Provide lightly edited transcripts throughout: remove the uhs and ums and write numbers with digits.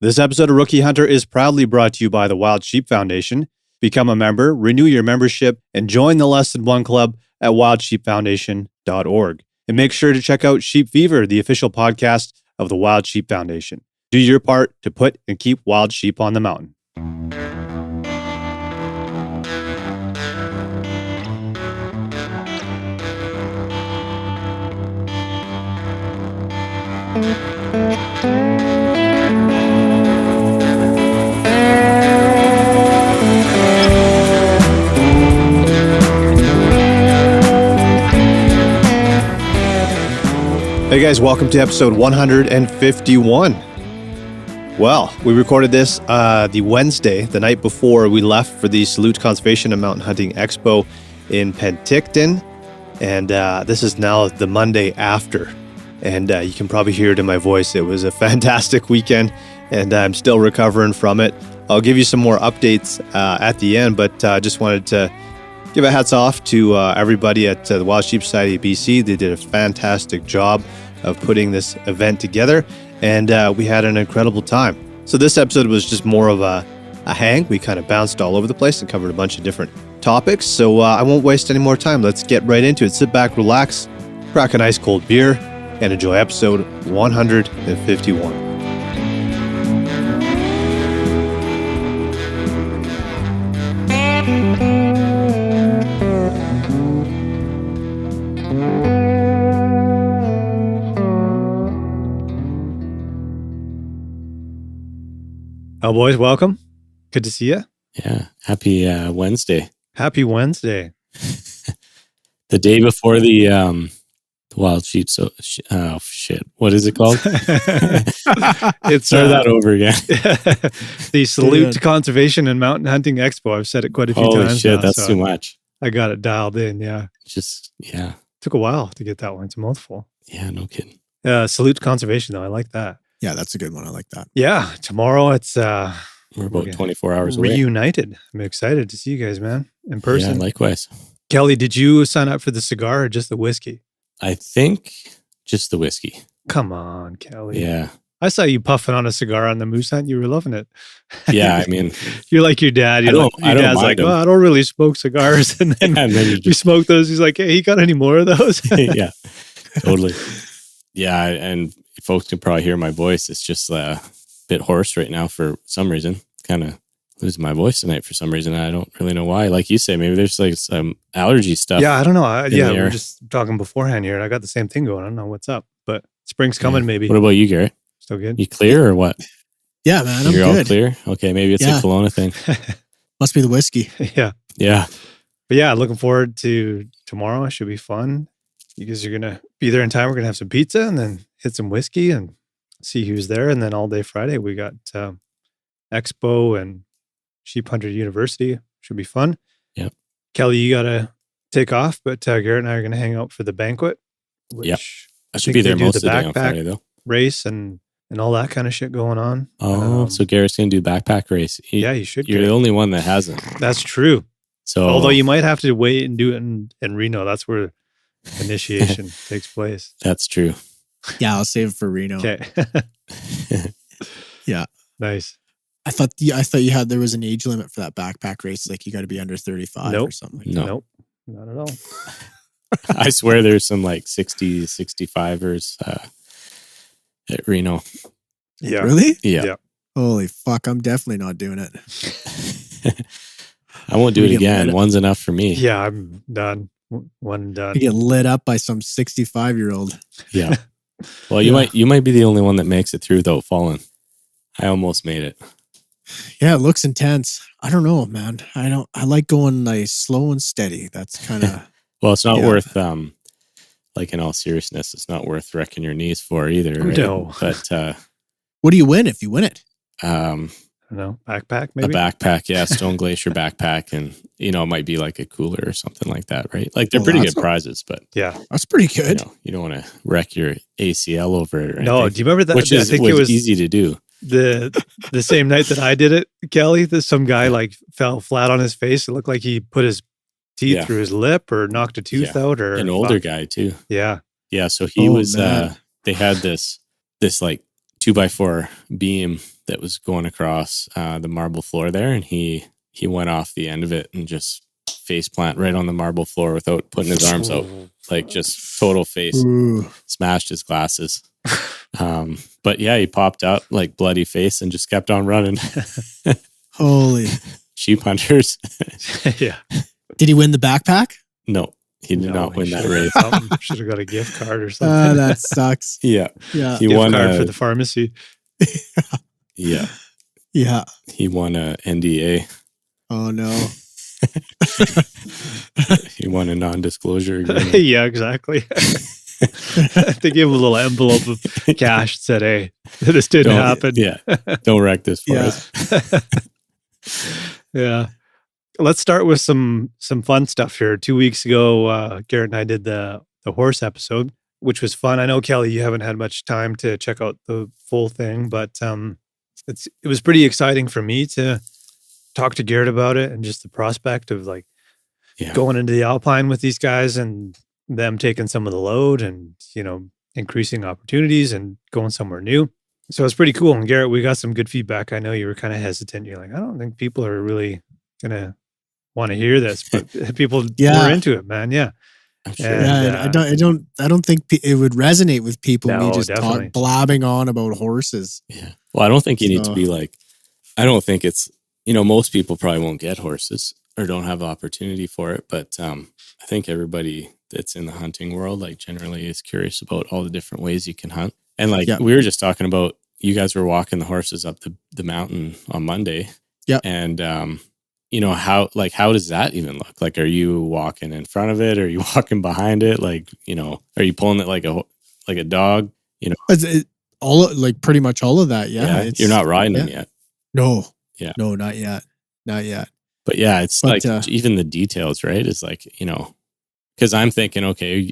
This episode of Rookie Hunter is proudly brought to you by the Wild Sheep Foundation. Become a member, renew your membership, and join the Less Than One Club at wildsheepfoundation.org. And make sure to check out Sheep Fever, the official podcast of the Wild Sheep Foundation. Do your part to put and keep wild sheep on the mountain. Hey guys, welcome to episode 151. Well, we recorded this the Wednesday, the night before we left for the Salute Conservation and Mountain Hunting Expo in Penticton. And this is now the Monday after. And you can probably hear it in my voice. It was a fantastic weekend, and I'm still recovering from it. I'll give you some more updates at the end, but just wanted to give a hats off to everybody at the Wild Sheep Society of BC. They did a fantastic job of putting this event together, and we had an incredible time. So this episode was just more of a hang. We kind of bounced all over the place and covered a bunch of different topics. So I won't waste any more time. Let's get right into it. Sit back, relax, crack an ice cold beer, and enjoy episode 151. Oh, boys, welcome. Good to see you. Yeah. Happy Wednesday. Happy Wednesday. The day before the Wild Sheep. So, oh, shit. What is it called? It's Start that over again. The Salute Conservation and Mountain Hunting Expo. I've said it quite a few Holy times. shit, now, that's so too much. I got it dialed in, yeah. Yeah. Took a while to get that one. It's a mouthful. Yeah, no kidding. Salute Conservation, though. I like that. Yeah, that's a good one. I like that. Yeah, tomorrow it's We're about 24 hours away. Reunited. I'm excited to see you guys, man, in person. Yeah, likewise. Kelly, did you sign up for the cigar or just the whiskey? I think just the whiskey. Come on, Kelly. Yeah. I saw you puffing on a cigar on the moose hunt. You were loving it. Yeah, I mean, you're like your dad. Your dad's like, well, I don't really smoke cigars. And then, we smoke those. He's like, hey, you got any more of those? Yeah, totally. Yeah, and folks can probably hear my voice. It's just a bit hoarse right now for some reason. Kind of losing my voice tonight for some reason. I don't really know why. Like you say, maybe there's like some allergy stuff. Yeah, I don't know. We were just talking beforehand here, and I got the same thing going. I don't know what's up, but spring's coming maybe. What about you, Garrett? Still good? You clear or what? Yeah, man, I'm You're good. all clear? Okay, maybe it's a Kelowna thing. Must be the whiskey. Yeah. Yeah. But yeah, looking forward to tomorrow. It should be fun. You guys are going to be there in time. We're going to have some pizza and then hit some whiskey and see who's there. And then all day Friday, we got Expo and Sheep Hunter University. Should be fun. Yep. Kelly, you got to take off, but Garrett and I are going to hang out for the banquet. Yep. I should be there most of the day on Friday, though. Race and all that kind of shit going on. Oh, so Garrett's going to do backpack race. You should. You're the only one that hasn't. That's true. So, although you might have to wait and do it in Reno. That's where initiation takes place. That's true. Yeah, I'll save it for Reno. Okay. Yeah. Nice. I thought there was an age limit for that backpack race. Like you got to be under 35 or something. Nope. Not at all. I swear there's some like 60, 65ers at Reno. Yeah. Really? Yeah. Holy fuck. I'm definitely not doing it. I won't do it again. One's enough for me. Yeah, I'm done. One and done. You get lit up by some 65-year-old. Yeah. Well, you might be the only one that makes it through without falling. I almost made it. Yeah, it looks intense. I don't know, man. I like going like slow and steady. That's kind of well, it's not worth like in all seriousness, it's not worth wrecking your knees for either. Right? No. But what do you win if you win it? I don't know, backpack maybe? A backpack, yeah, Stone Glacier backpack, and it might be like a cooler or something like that, right? Like they're pretty good prizes, but yeah, that's pretty good. You don't want to wreck your ACL over it. No, do you remember that? Which was easy to do. The same night that I did it, Kelly, some guy like fell flat on his face. It looked like he put his teeth through his lip or knocked a tooth out, or an older guy too. Yeah. So he was. They had this like 2x4 beam that was going across the marble floor there, and he went off the end of it and just face plant right on the marble floor without putting his arms out, like just total face, smashed his glasses. But yeah, he popped out like bloody face and just kept on running. Holy sheep hunters. Yeah. Did he win the backpack? No, he did not win that race. Should have got a gift card or something. That sucks. Yeah. Yeah. He Gift won card for the pharmacy. Yeah. Yeah. He won a NDA. Oh no. He won a non-disclosure agreement. Yeah, exactly. They gave him a little envelope of cash and said, "Hey, this didn't happen." Yeah. Don't wreck this for us. Yeah. Let's start with some fun stuff here. 2 weeks ago, Garrett and I did the horse episode, which was fun. I know, Kelly, you haven't had much time to check out the full thing, but it was pretty exciting for me to talk to Garrett about it, and just the prospect of like going into the Alpine with these guys and them taking some of the load and, increasing opportunities and going somewhere new. So it's pretty cool. And Garrett, we got some good feedback. I know you were kind of hesitant. You're like, I don't think people are really going to want to hear this, but people were into it, man. Yeah. I'm sure. And, I don't think it would resonate with people. No, me just blabbing on about horses. Yeah. Well, I don't think you need to be like, I don't think it's, most people probably won't get horses or don't have opportunity for it. But I think everybody that's in the hunting world, like generally is curious about all the different ways you can hunt. And like we were just talking about, you guys were walking the horses up the mountain on Monday. Yeah. And, how does that even look? Like, are you walking in front of it? Or are you walking behind it? Like, are you pulling it like a dog? Pretty much all of that. Yeah. You're not riding them yet. No. Yeah. No, not yet. Not yet. But yeah, it's like even the details, right? Is like, because I'm thinking, okay,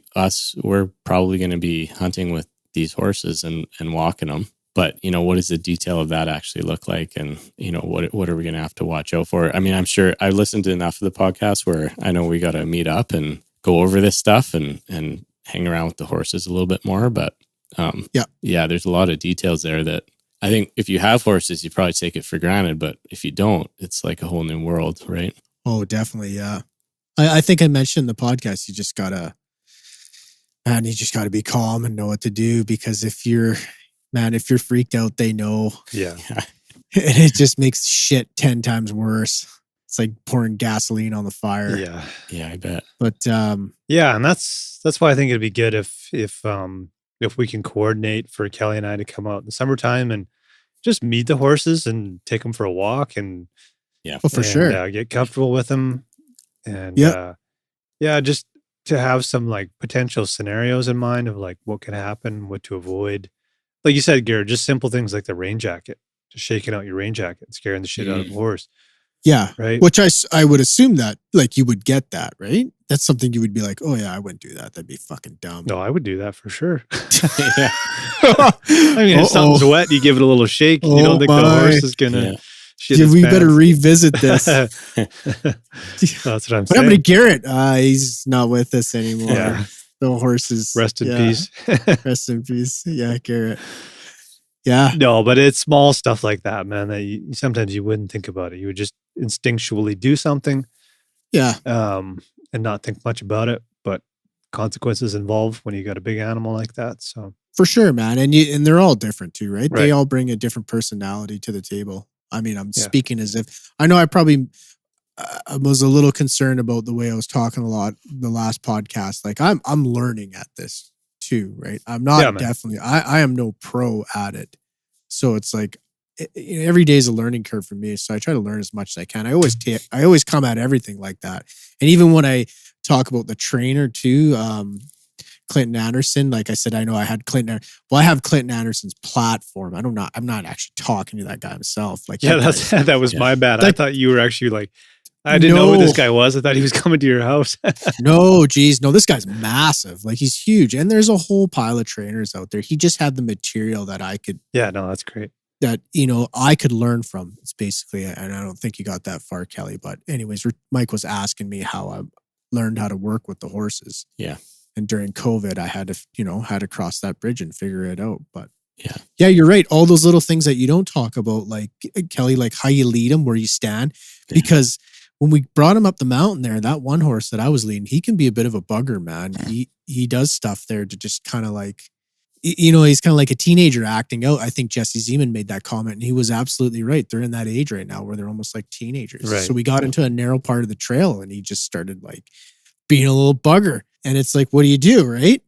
we're probably going to be hunting with these horses and walking them. But, what does the detail of that actually look like? And, what are we going to have to watch out for? I mean, I'm sure I listened to enough of the podcast where I know we got to meet up and go over this stuff and hang around with the horses a little bit more. But there's a lot of details there that I think if you have horses, you probably take it for granted. But if you don't, it's like a whole new world, right? Oh, definitely. Yeah. I think I mentioned in the podcast, you just gotta be calm and know what to do, because if you're freaked out, they know. Yeah. And it just makes shit 10 times worse. It's like pouring gasoline on the fire. Yeah. Yeah, I bet. But and that's why I think it'd be good if we can coordinate for Kelly and I to come out in the summertime and just meet the horses and take them for a walk and sure. Get comfortable with them. And just to have some like potential scenarios in mind of like what could happen, what to avoid. Like you said, Garrett, just simple things like the rain jacket, just shaking out your rain jacket, scaring the shit out of a horse. Yeah. Right. Which I would assume that like you would get that, right? That's something you would be like, oh yeah, I wouldn't do that. That'd be fucking dumb. No, I would do that for sure. Yeah. I mean, if something's wet, you give it a little shake. You don't think the horse is going to shit his we pants. better revisit this. That's what I'm saying. What happened to Garrett? He's not with us anymore. Yeah. The horses. Rest in peace. Rest in peace. Yeah, Garrett. Yeah. No, but it's small stuff like that, man, that sometimes you wouldn't think about it. You would just instinctually do something. Yeah. And not think much about it, but consequences involved when you got a big animal like that. So for sure, man. And they're all different too, right? They all bring a different personality to the table. I mean, I'm speaking as if I know I probably was a little concerned about the way I was talking a lot the last podcast. Like I'm learning at this too, right? I'm not definitely, I am no pro at it. So it's like, every day is a learning curve for me. So I try to learn as much as I can. I always come at everything like that. And even when I talk about the trainer too, Clinton Anderson, like I said, I know I had Clinton. Well, I have Clinton Anderson's platform. I'm not actually talking to that guy himself. Like, that was my bad. I thought you were actually like, I didn't know who this guy was. I thought he was coming to your house. No, this guy's massive. Like, he's huge. And there's a whole pile of trainers out there. He just had the material that I could. Yeah, no, that's great. That, I could learn from. It's basically, and I don't think you got that far, Kelly. But anyways, Mike was asking me how I learned how to work with the horses. Yeah. And during COVID, I had to cross that bridge and figure it out. But Yeah, you're right. All those little things that you don't talk about, like Kelly, like how you lead them, where you stand. Because when we brought him up the mountain there, that one horse that I was leading, he can be a bit of a bugger, man. He does stuff there to just kind of like, he's kind of like a teenager acting out. I think Jesse Zeman made that comment, and he was absolutely right. They're in that age right now where they're almost like teenagers. Right. So we got into a narrow part of the trail, and he just started like being a little bugger. And it's like, what do you do, right?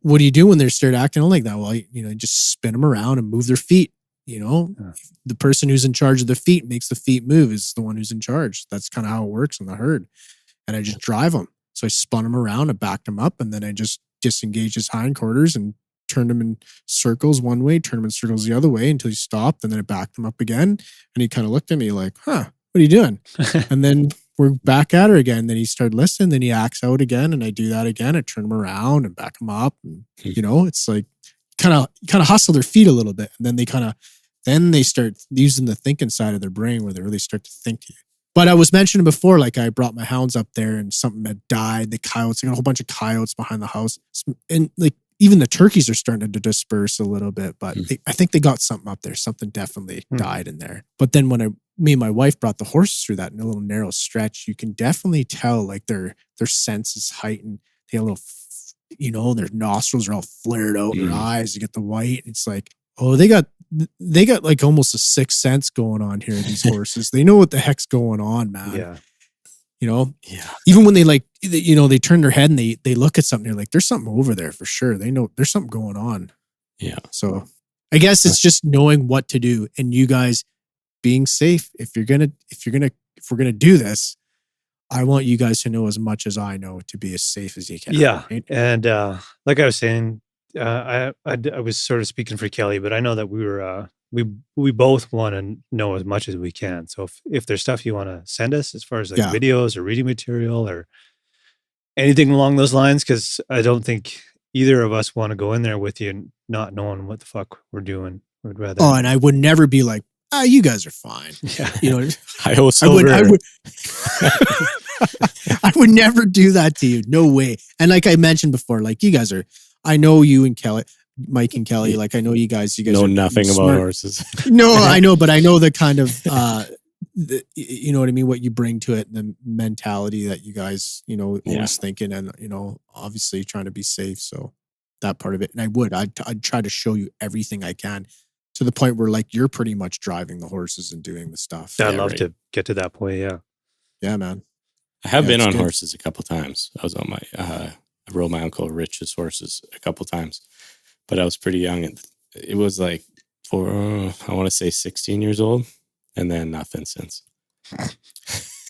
What do you do when they start acting like that? Well, just spin them around and move their feet. The person who's in charge of the feet makes the feet move is the one who's in charge. That's kind of how it works in the herd. And I just drive them. So I spun him around and backed him up, and then I just disengaged his hindquarters and turned him in circles one way, turned him in circles the other way until he stopped. And then I backed him up again. And he kind of looked at me like, what are you doing? And then we're back at her again. Then he started listening. Then he acts out again. And I do that again. I turn him around and back him up. And, it's like kind of hustle their feet a little bit. And then they start using the thinking side of their brain where they really start to think to you. But I was mentioning before, like I brought my hounds up there and something had died. The coyotes, I got a whole bunch of coyotes behind the house. And like even the turkeys are starting to disperse a little bit, but I think they got something up there. Something definitely died in there. But then when me and my wife brought the horses through that in a little narrow stretch, you can definitely tell like their sense is heightened. They have a little, their nostrils are all flared out, their eyes, you get the white. It's like, oh, they got like almost a sixth sense going on here, these horses. They know what the heck's going on, man. Yeah. Even when they they turn their head and they look at something, they're like, there's something over there for sure. They know there's something going on. Yeah. So I guess it's just knowing what to do and you guys being safe. If we're going to do this, I want you guys to know as much as I know to be as safe as you can. Yeah. Right? And like I was saying, I was sort of speaking for Kelly, but I know that we were we both want to know as much as we can. So if there's stuff you want to send us as far as like videos or reading material or anything along those lines, because I don't think either of us want to go in there with you and not knowing what the fuck we're doing. We'd rather. Oh, and I would never be like, you guys are fine. Yeah. I would I would never do that to you. No way. And like I mentioned before, like you guys are, I know you and Kelly, Mike and Kelly, like I know you guys know nothing smart. about horses. No, I know, but I know the kind of, you know what I mean? What you bring to it, and the mentality that you guys, always thinking and, obviously trying to be safe. So that part of it. And I'd try to show you everything I can to the point where like you're pretty much driving the horses and doing the stuff. I'd love to get to that point. Yeah. Yeah, man. I have been on horses a couple times. I was on I rode my uncle Rich's horses a couple times, but I was pretty young. And it was like I want to say 16 years old, and then nothing since.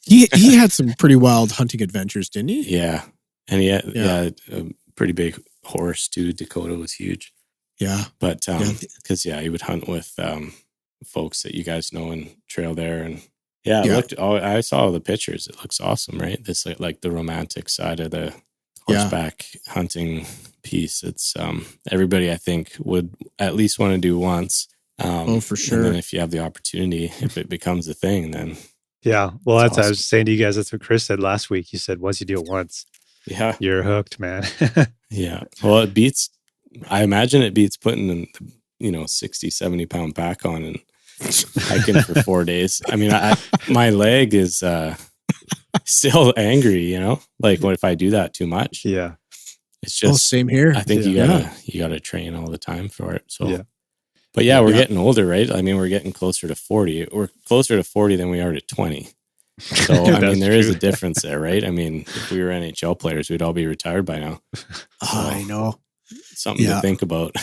He had some pretty wild hunting adventures, didn't he? Yeah. And he had a pretty big horse too. Dakota was huge. Yeah. But because he would hunt with folks that you guys know and trail there. And I saw all the pictures. It looks awesome, right? This like the romantic side of the horseback hunting piece. It's everybody I think would at least want to do once. For sure. And then if you have the opportunity, if it becomes a thing, then yeah. Well, that's awesome. I was saying to you guys, that's what Chris said last week. He said once you do it once, you're hooked, man. Yeah. Well, it beats. I imagine it beats putting 60, 70 pound pack on and hiking for 4 days. I mean, my leg is still angry, like what if I do that too much? Yeah. It's just same here. I think you gotta train all the time for it. So, but we're getting older, right? I mean, we're getting closer to 40. We're closer to 40 than we are to 20. So, I mean, there is a difference there, right? I mean, if we were NHL players, we'd all be retired by now. I know. Something to think about.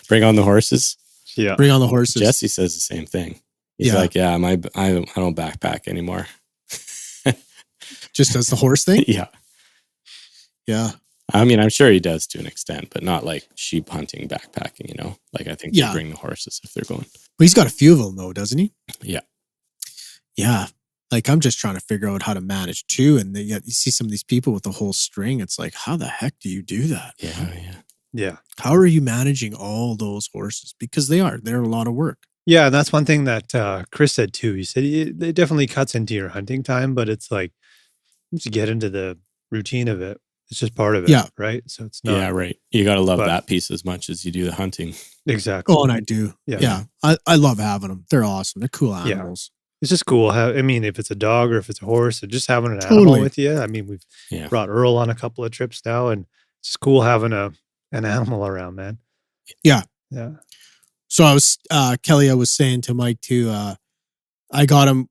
Bring on the horses. Yeah. Bring on the horses. Jesse says the same thing. He's like, I don't backpack anymore. Just does the horse thing? Yeah. Yeah. I mean, I'm sure he does to an extent, but not like sheep hunting, backpacking, Like I think they bring the horses if they're going. But he's got a few of them though, doesn't he? Yeah. Yeah. Like I'm just trying to figure out how to manage too. And you see some of these people with the whole string. It's like, how the heck do you do that? Yeah. How are you managing all those horses? Because they're a lot of work. Yeah. And that's one thing that Chris said too. He said it definitely cuts into your hunting time, but it's like once you get into the routine of it, It's just part of it. Yeah. Right. So it's not. Yeah, right. You got to love But- that piece as much as you do the hunting. Exactly. Oh, and I do. Yeah. I love having them. They're awesome. They're cool animals. It's just cool. I mean, if it's a dog or if it's a horse, or just having an animal with you. I mean, we've brought Earl on a couple of trips now, and it's just cool having an animal around, man. Yeah. Yeah. So I was Kelly, I was saying to Mike too, I got him,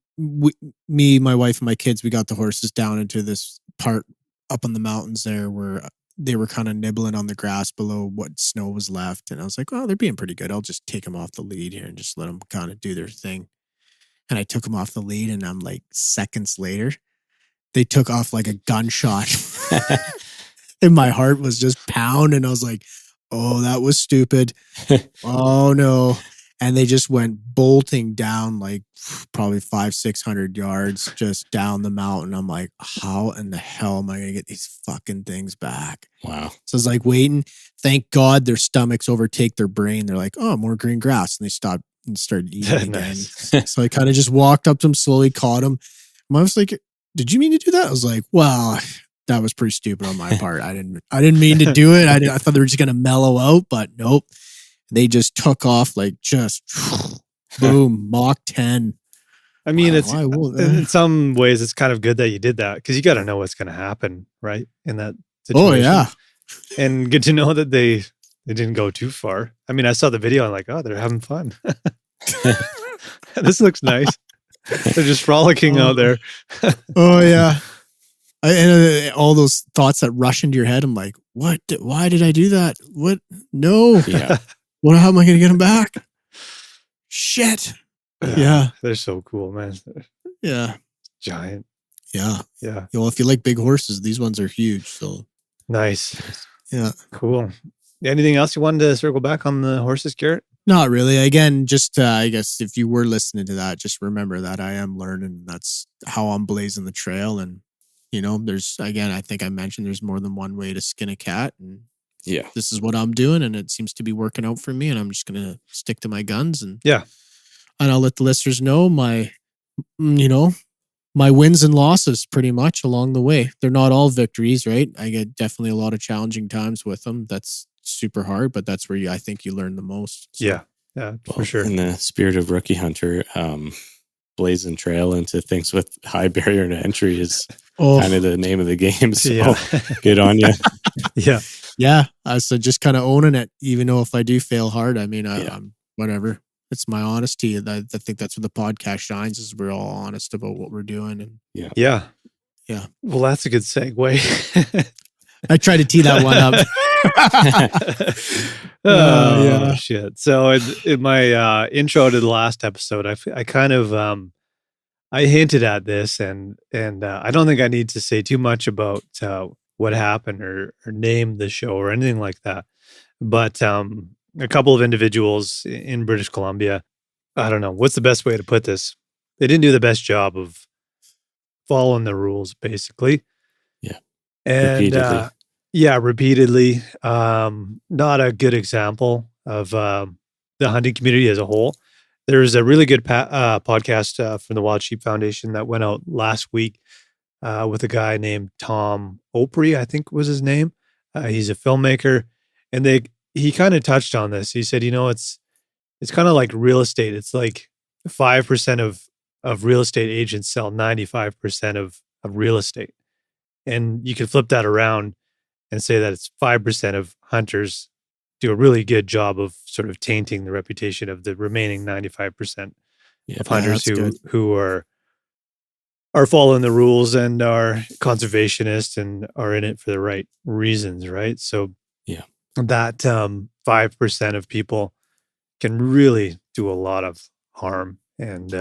me, my wife, and my kids, we got the horses down into this part up in the mountains there where they were kind of nibbling on the grass below what snow was left. And I was like, well, they're being pretty good. I'll just take them off the lead here and just let them kind of do their thing. And I took them off the lead, and I'm like, seconds later, they took off like a gunshot. And my heart was just pounding. I was like, oh, that was stupid. Oh no. And they just went bolting down like probably 500-600 yards just down the mountain. I'm like, how in the hell am I going to get these fucking things back? Wow. So it's like waiting. Thank God their stomachs overtake their brain. They're like, oh, more green grass. And they stopped and started eating again. Nice. So I kind of just walked up to them slowly, caught them. And I was like, did you mean to do that? I was like, well, that was pretty stupid on my part. I didn't mean to do it. I thought they were just going to mellow out, but nope. They just took off like just boom, Mach 10. I mean, in some ways, it's kind of good that you did that because you got to know what's going to happen, right? In that situation. Oh, yeah. And good to know that they didn't go too far. I mean, I saw the video. I'm like, oh, they're having fun. This looks nice. They're just frolicking out there. Oh, yeah. And all those thoughts that rush into your head. I'm like, what? Why did I do that? What? No. Yeah. How am I going to get them back? Shit. Yeah. They're so cool, man. Yeah. Giant. Yeah. Yeah. Well, if you like big horses, these ones are huge. So nice. Yeah. Cool. Anything else you wanted to circle back on the horses, Garrett? Not really. Again, just I guess if you were listening to that, just remember that I am learning. That's how I'm blazing the trail. And, there's, again, I think I mentioned there's more than one way to skin a cat. And yeah, this is what I'm doing. And it seems to be working out for me. And I'm just going to stick to my guns. And I'll let the listeners know my wins and losses pretty much along the way. They're not all victories, right? I get definitely a lot of challenging times with them. That's super hard, but that's where I think you learn the most. So. Yeah, for sure. In the spirit of Rookie Hunter, blazing trail into things with high barrier to entry is kind of the name of the game. So good on you. Yeah. So just kind of owning it, even though if I do fail hard, I mean, I'm whatever. It's my honesty. I think that's what the podcast shines is we're all honest about what we're doing. And yeah. Well, that's a good segue. I tried to tee that one up. Shit. So in my intro to the last episode, I kind of I hinted at this, and I don't think I need to say too much about what happened or name the show or anything like that. But a couple of individuals in British Columbia, I don't know what's the best way to put this. They didn't do the best job of following the rules, basically. Yeah, and repeatedly. Not a good example of the hunting community as a whole. There's a really good podcast from the Wild Sheep Foundation that went out last week with a guy named Tom Opry, I think was his name. He's a filmmaker, and he kind of touched on this. He said, it's kind of like real estate. It's like 5% of real estate agents sell 95% of real estate. And you can flip that around and say that it's 5% of hunters do a really good job of sort of tainting the reputation of the remaining 95% of hunters who are following the rules and are conservationists and are in it for the right reasons, right? So that 5% of people can really do a lot of harm. And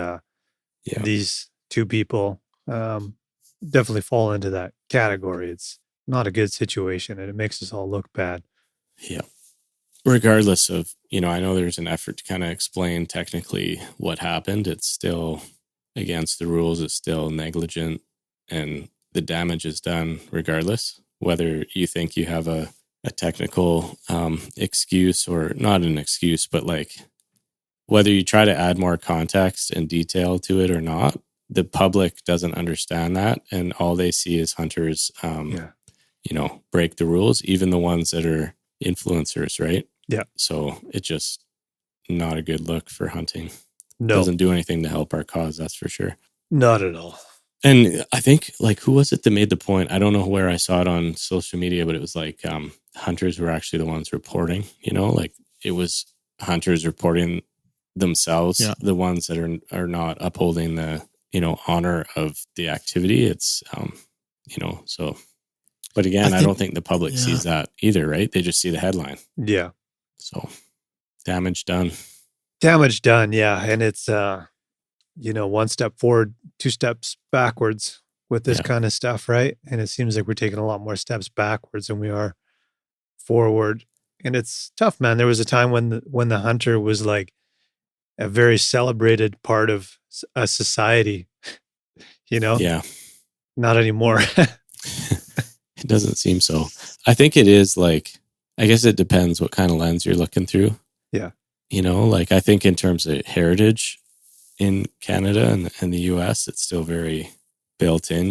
these two people definitely fall into that category. It's not a good situation, and it makes us all look bad. Yeah. Regardless of, I know there's an effort to kind of explain technically what happened. It's still against the rules. It's still negligent, and the damage is done regardless. Whether you think you have a technical excuse or not an excuse, but like whether you try to add more context and detail to it or not, the public doesn't understand that, and all they see is hunters break the rules, even the ones that are influencers, right? Yeah. So it's just not a good look for hunting. No, Doesn't do anything to help our cause, that's for sure. not at all. And I think, like, who was it that made the point? I don't know where I saw it on social media, but it was like hunters were actually the ones reporting, like it was hunters reporting themselves, the ones that are not upholding the, honor of the activity. It's, so, but again, I don't think the public sees that either, right? They just see the headline. Yeah. So damage done. Damage done. Yeah. And it's, one step forward, 2 steps backwards with this kind of stuff, right? And it seems like we're taking a lot more steps backwards than we are forward. And it's tough, man. There was a time when the hunter was like a very celebrated part of a society, Yeah. Not anymore. It doesn't seem so. I think it is like, I guess it depends what kind of lens you're looking through. Yeah. Like I think in terms of heritage in Canada and the US, it's still very built in,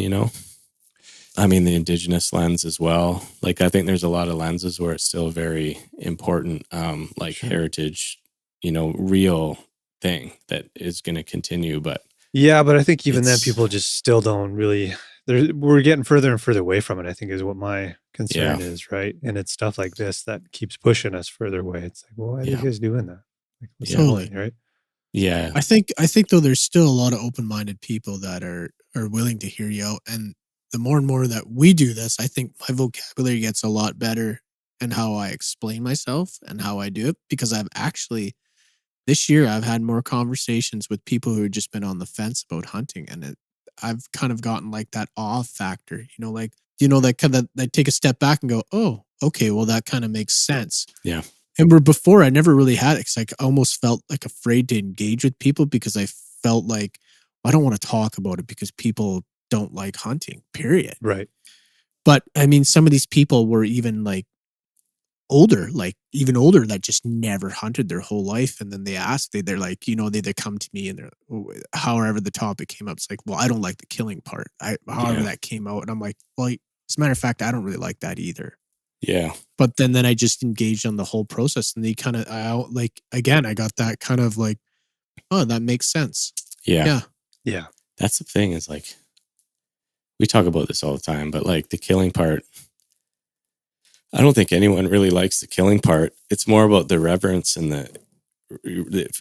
I mean, the Indigenous lens as well. Like, I think there's a lot of lenses where it's still very important, like heritage, real thing that is going to continue. But yeah, but I think even then people just still don't really, we're getting further and further away from it, I think is what my concern is, right? And it's stuff like this that keeps pushing us further away. It's like, well, why are you guys doing that? Like, what's the point, right? Yeah. I think though there's still a lot of open-minded people that are willing to hear you out. And the more and more that we do this, I think my vocabulary gets a lot better and how I explain myself and how I do it, because I've actually, this year, I've had more conversations with people who have just been on the fence about hunting. And I've kind of gotten like that awe factor, that kind of, I take a step back and go, oh, okay, well, that kind of makes sense. Yeah. And where before I never really had it, because I almost felt like afraid to engage with people because I felt like I don't want to talk about it because people don't like hunting, period. Right. But I mean, some of these people were even like older, that just never hunted their whole life. And then they asked, they're like, they come to me and they're, however the topic came up, it's like, well, I don't like the killing part. However that came out. And I'm like, well, as a matter of fact, I don't really like that either. Yeah. But then I just engaged on the whole process, and they kind of, I got that kind of like, oh, that makes sense. Yeah. Yeah. That's the thing, is like, we talk about this all the time, but like the killing part, I don't think anyone really likes the killing part. It's more about the reverence and the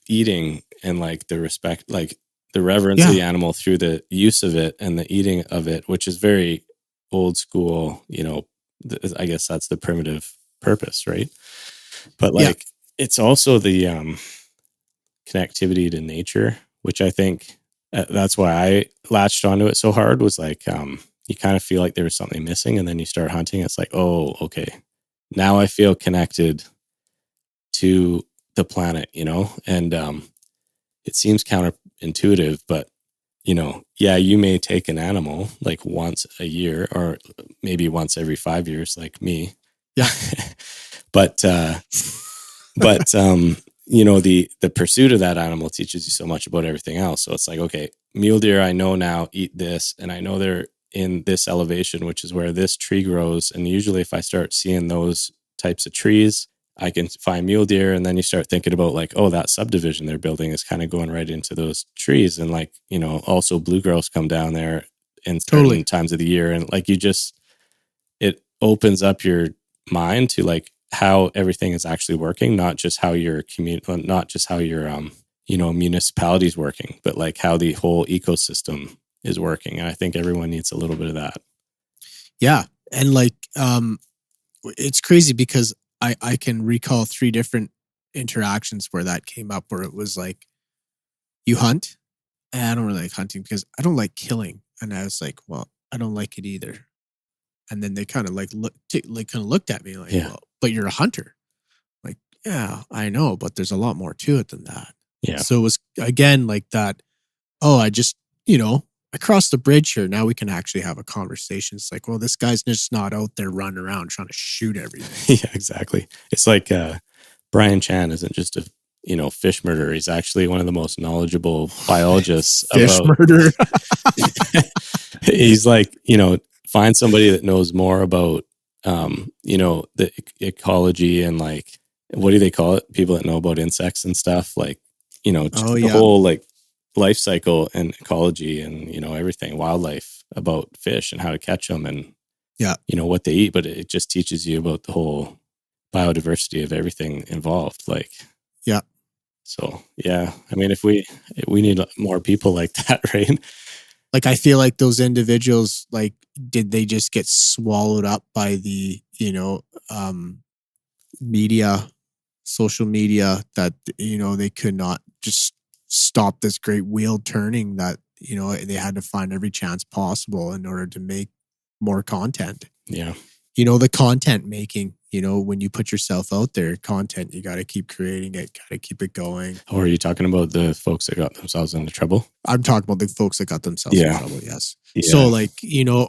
eating and like the respect, like the reverence of the animal through the use of it and the eating of it, which is very old school, I guess that's the primitive purpose, right? But like, it's also the connectivity to nature, which I think that's why I latched onto it so hard, was like, you kind of feel like there was something missing, and then you start hunting. It's like, oh, okay, now I feel connected to the planet, and it seems counterintuitive, but you may take an animal like once a year or maybe once every 5 years, like me. Yeah. but the pursuit of that animal teaches you so much about everything else. So it's like, okay, mule deer, I know now eat this, and I know they're in this elevation, which is where this tree grows. And usually if I start seeing those types of trees, I can find mule deer. And then you start thinking about like, oh, that subdivision they're building is kind of going right into those trees. And like, also blue grouse come down there in certain times of the year. And like, it opens up your mind to like how everything is actually working, not just how your municipality is working, but like how the whole ecosystem is working. And I think everyone needs a little bit of that. Yeah. And like, it's crazy because I can recall 3 different interactions where that came up, where it was like, you hunt? And I don't really like hunting because I don't like killing. And I was like, well, I don't like it either. And then they kind of looked at me like, well, but you're a hunter. Like, yeah, I know, but there's a lot more to it than that. Yeah. So it was again like that. Oh, I just, I crossed the bridge here. Now we can actually have a conversation. It's like, well, this guy's just not out there running around trying to shoot everything. Yeah, exactly. It's like Brian Chan isn't just a fish murderer. He's actually one of the most knowledgeable biologists. Fish murderer. He's like, find somebody that knows more about the ecology and like, what do they call it? People that know about insects and stuff, like, the whole like life cycle and ecology and, everything, wildlife about fish and how to catch them and, what they eat. But it just teaches you about the whole biodiversity of everything involved. Like, so, yeah, I mean, if we need more people like that, right? Like, I feel like those individuals, like, did they just get swallowed up by the, media, social media, that, they could not just stop this great wheel turning, that, they had to find every chance possible in order to make more content. Yeah. The content making, when you put yourself out there, content, you got to keep creating it, got to keep it going. Or are you talking about the folks that got themselves into trouble? I'm talking about the folks that got themselves in trouble. Yes. Yeah. So like,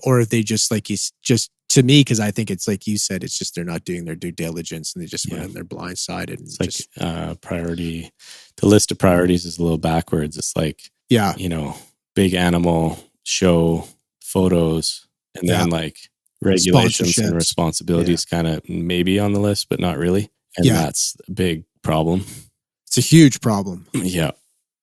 or if they just like, just to me, because I think it's like you said, it's just they're not doing their due diligence and they just went in there blindsided. And it's like priority. The list of priorities is a little backwards. It's like, big animal show photos, and then like regulations and responsibilities kind of maybe on the list, but not really. And that's a big problem. It's a huge problem. Yeah.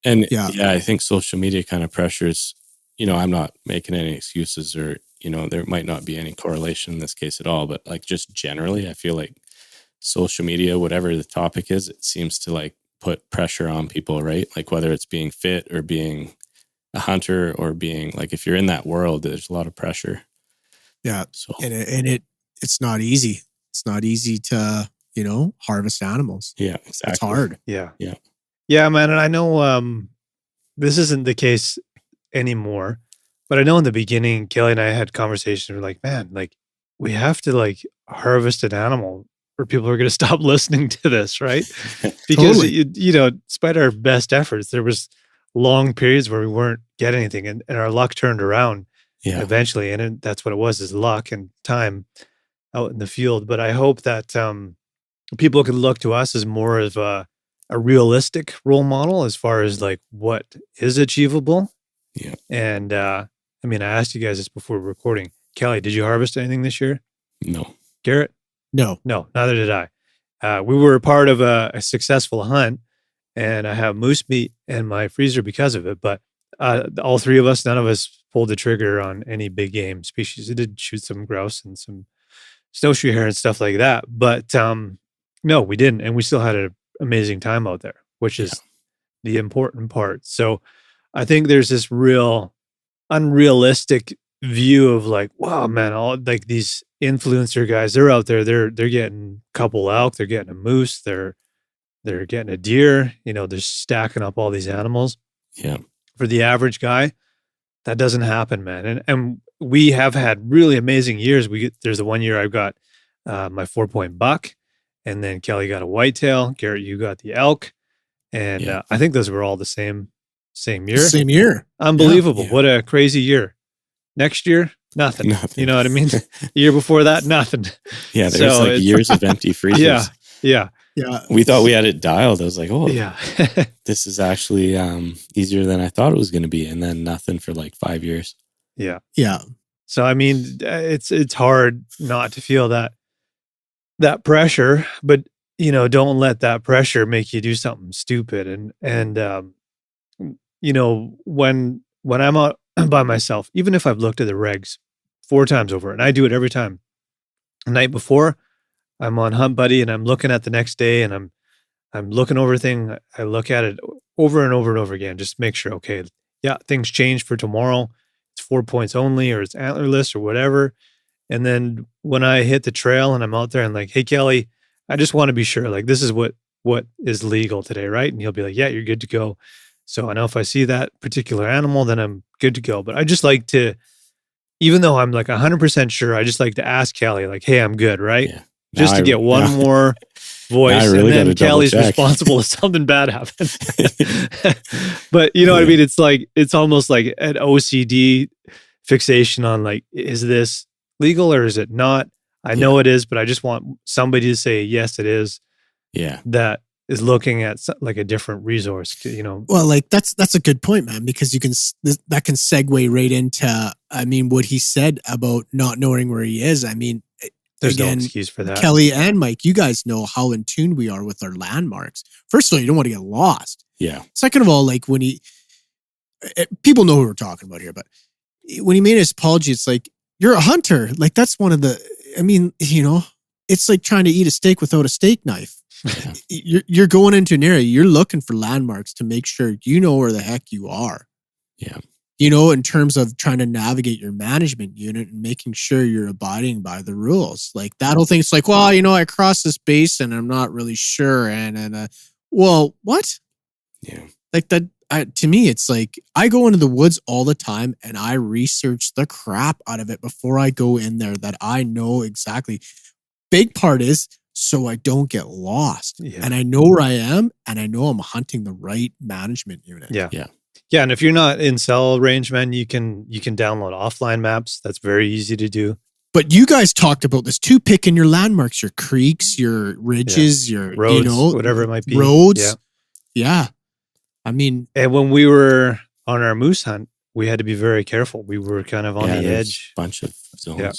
And I think social media kind of pressures, I'm not making any excuses or, there might not be any correlation in this case at all, but like just generally, I feel like social media, whatever the topic is, it seems to like put pressure on people, right? Like whether it's being fit or being a hunter or being like, if you're in that world, there's a lot of pressure. Yeah. So, and it's not easy. It's not easy to, harvest animals. Yeah, exactly. It's hard. Yeah. Yeah. Yeah, man. And I know this isn't the case anymore, but I know in the beginning, Kelly and I had conversations. We're like, man, like we have to like harvest an animal or people are going to stop listening to this, right? Because, despite our best efforts, there was long periods where we weren't getting anything and our luck turned around eventually. And that's what it was, is luck and time out in the field. But I hope that people can look to us as more of a realistic role model as far as like what is achievable. Yeah. And I asked you guys this before recording. Kelly, did you harvest anything this year? No. Garrett? No, neither did I. We were a part of a successful hunt, and I have moose meat in my freezer because of it. But all three of us, none of us pulled the trigger on any big game species. It did shoot some grouse and some snowshoe hare and stuff like that. But no, we didn't. And we still had an amazing time out there, which is the important part. So I think there's this real unrealistic view of like, wow, man, all like these influencer guys, they're out there, they're getting a couple elk, they're getting a moose, they're getting a deer, they're stacking up all these animals. Yeah. For the average guy, that doesn't happen, man. And we have had really amazing years. There's the one year I got my 4-point buck, and then Kelly got a whitetail. Garrett, you got the elk, and I think those were all the same year. Same year. Unbelievable! Yeah. What a crazy year. Next year, nothing. You know what I mean? The year before that, nothing. Yeah, there's like years of empty freezers. Yeah. We thought we had it dialed. I was like, oh, yeah, this is actually easier than I thought it was going to be. And then nothing for like 5 years. Yeah. Yeah. So, it's hard not to feel that pressure, but don't let that pressure make you do something stupid. And when I'm out by myself, even if I've looked at the regs 4 times over, and I do it every time, the night before, I'm on Hunt Buddy and I'm looking at the next day and I'm looking over everything. I look at it over and over and over again, just to make sure, okay, things change for tomorrow. It's 4 points only, or it's antlerless or whatever. And then when I hit the trail and I'm out there and like, hey, Kelly, I just want to be sure, like, this is what is legal today, right? And he'll be like, yeah, you're good to go. So I know if I see that particular animal, then I'm good to go. But I just like to, even though I'm like 100% sure, I just like to ask Kelly, like, hey, I'm good, right? Yeah. Just to get one more voice, really, and then Kelly's responsible if something bad happens. But you know what I mean? It's like, it's almost like an OCD fixation on like, is this legal or is it not? I know it is, but I just want somebody to say, yes, it is. Yeah. That is looking at like a different resource, Well, like that's a good point, man, because that can segue right into, what he said about not knowing where he is. There's no again, excuse for that. Kelly and Mike, you guys know how in tune we are with our landmarks. First of all, you don't want to get lost. Yeah. Second of all, like when people know who we're talking about here, but when he made his apology, it's like, you're a hunter. Like that's one of the, I mean, it's like trying to eat a steak without a steak knife. Yeah. You're going into an area, you're looking for landmarks to make sure you know where the heck you are. Yeah. In terms of trying to navigate your management unit and making sure you're abiding by the rules. Like that whole thing, it's like, well, I crossed this base and I'm not really sure. Well, what? Yeah. Like that, to me, it's like I go into the woods all the time and I research the crap out of it before I go in there, that I know exactly. Big part is so I don't get lost. Yeah. And I know where I am and I know I'm hunting the right management unit. Yeah. Yeah. Yeah. And if you're not in cell range, man, you can download offline maps. That's very easy to do. But you guys talked about this too, picking your landmarks, your creeks, your ridges, your roads, whatever it might be. Roads. Yeah. I mean, and when we were on our moose hunt, we had to be very careful. We were kind of on the edge. A bunch of zones. Yeah.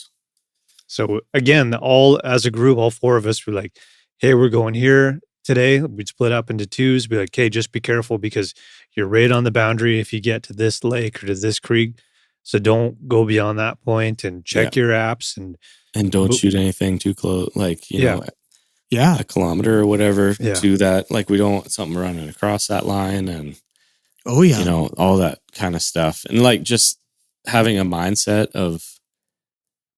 So again, as a group, all four of us were like, hey, we're going here today. We'd split up into twos, be like, okay, just be careful because you're right on the boundary if you get to this lake or to this creek. So don't go beyond that point, and check your apps and don't shoot anything too close, like, you know, a kilometer or whatever to that. Like we don't want something running across that line and, all that kind of stuff. And like just having a mindset of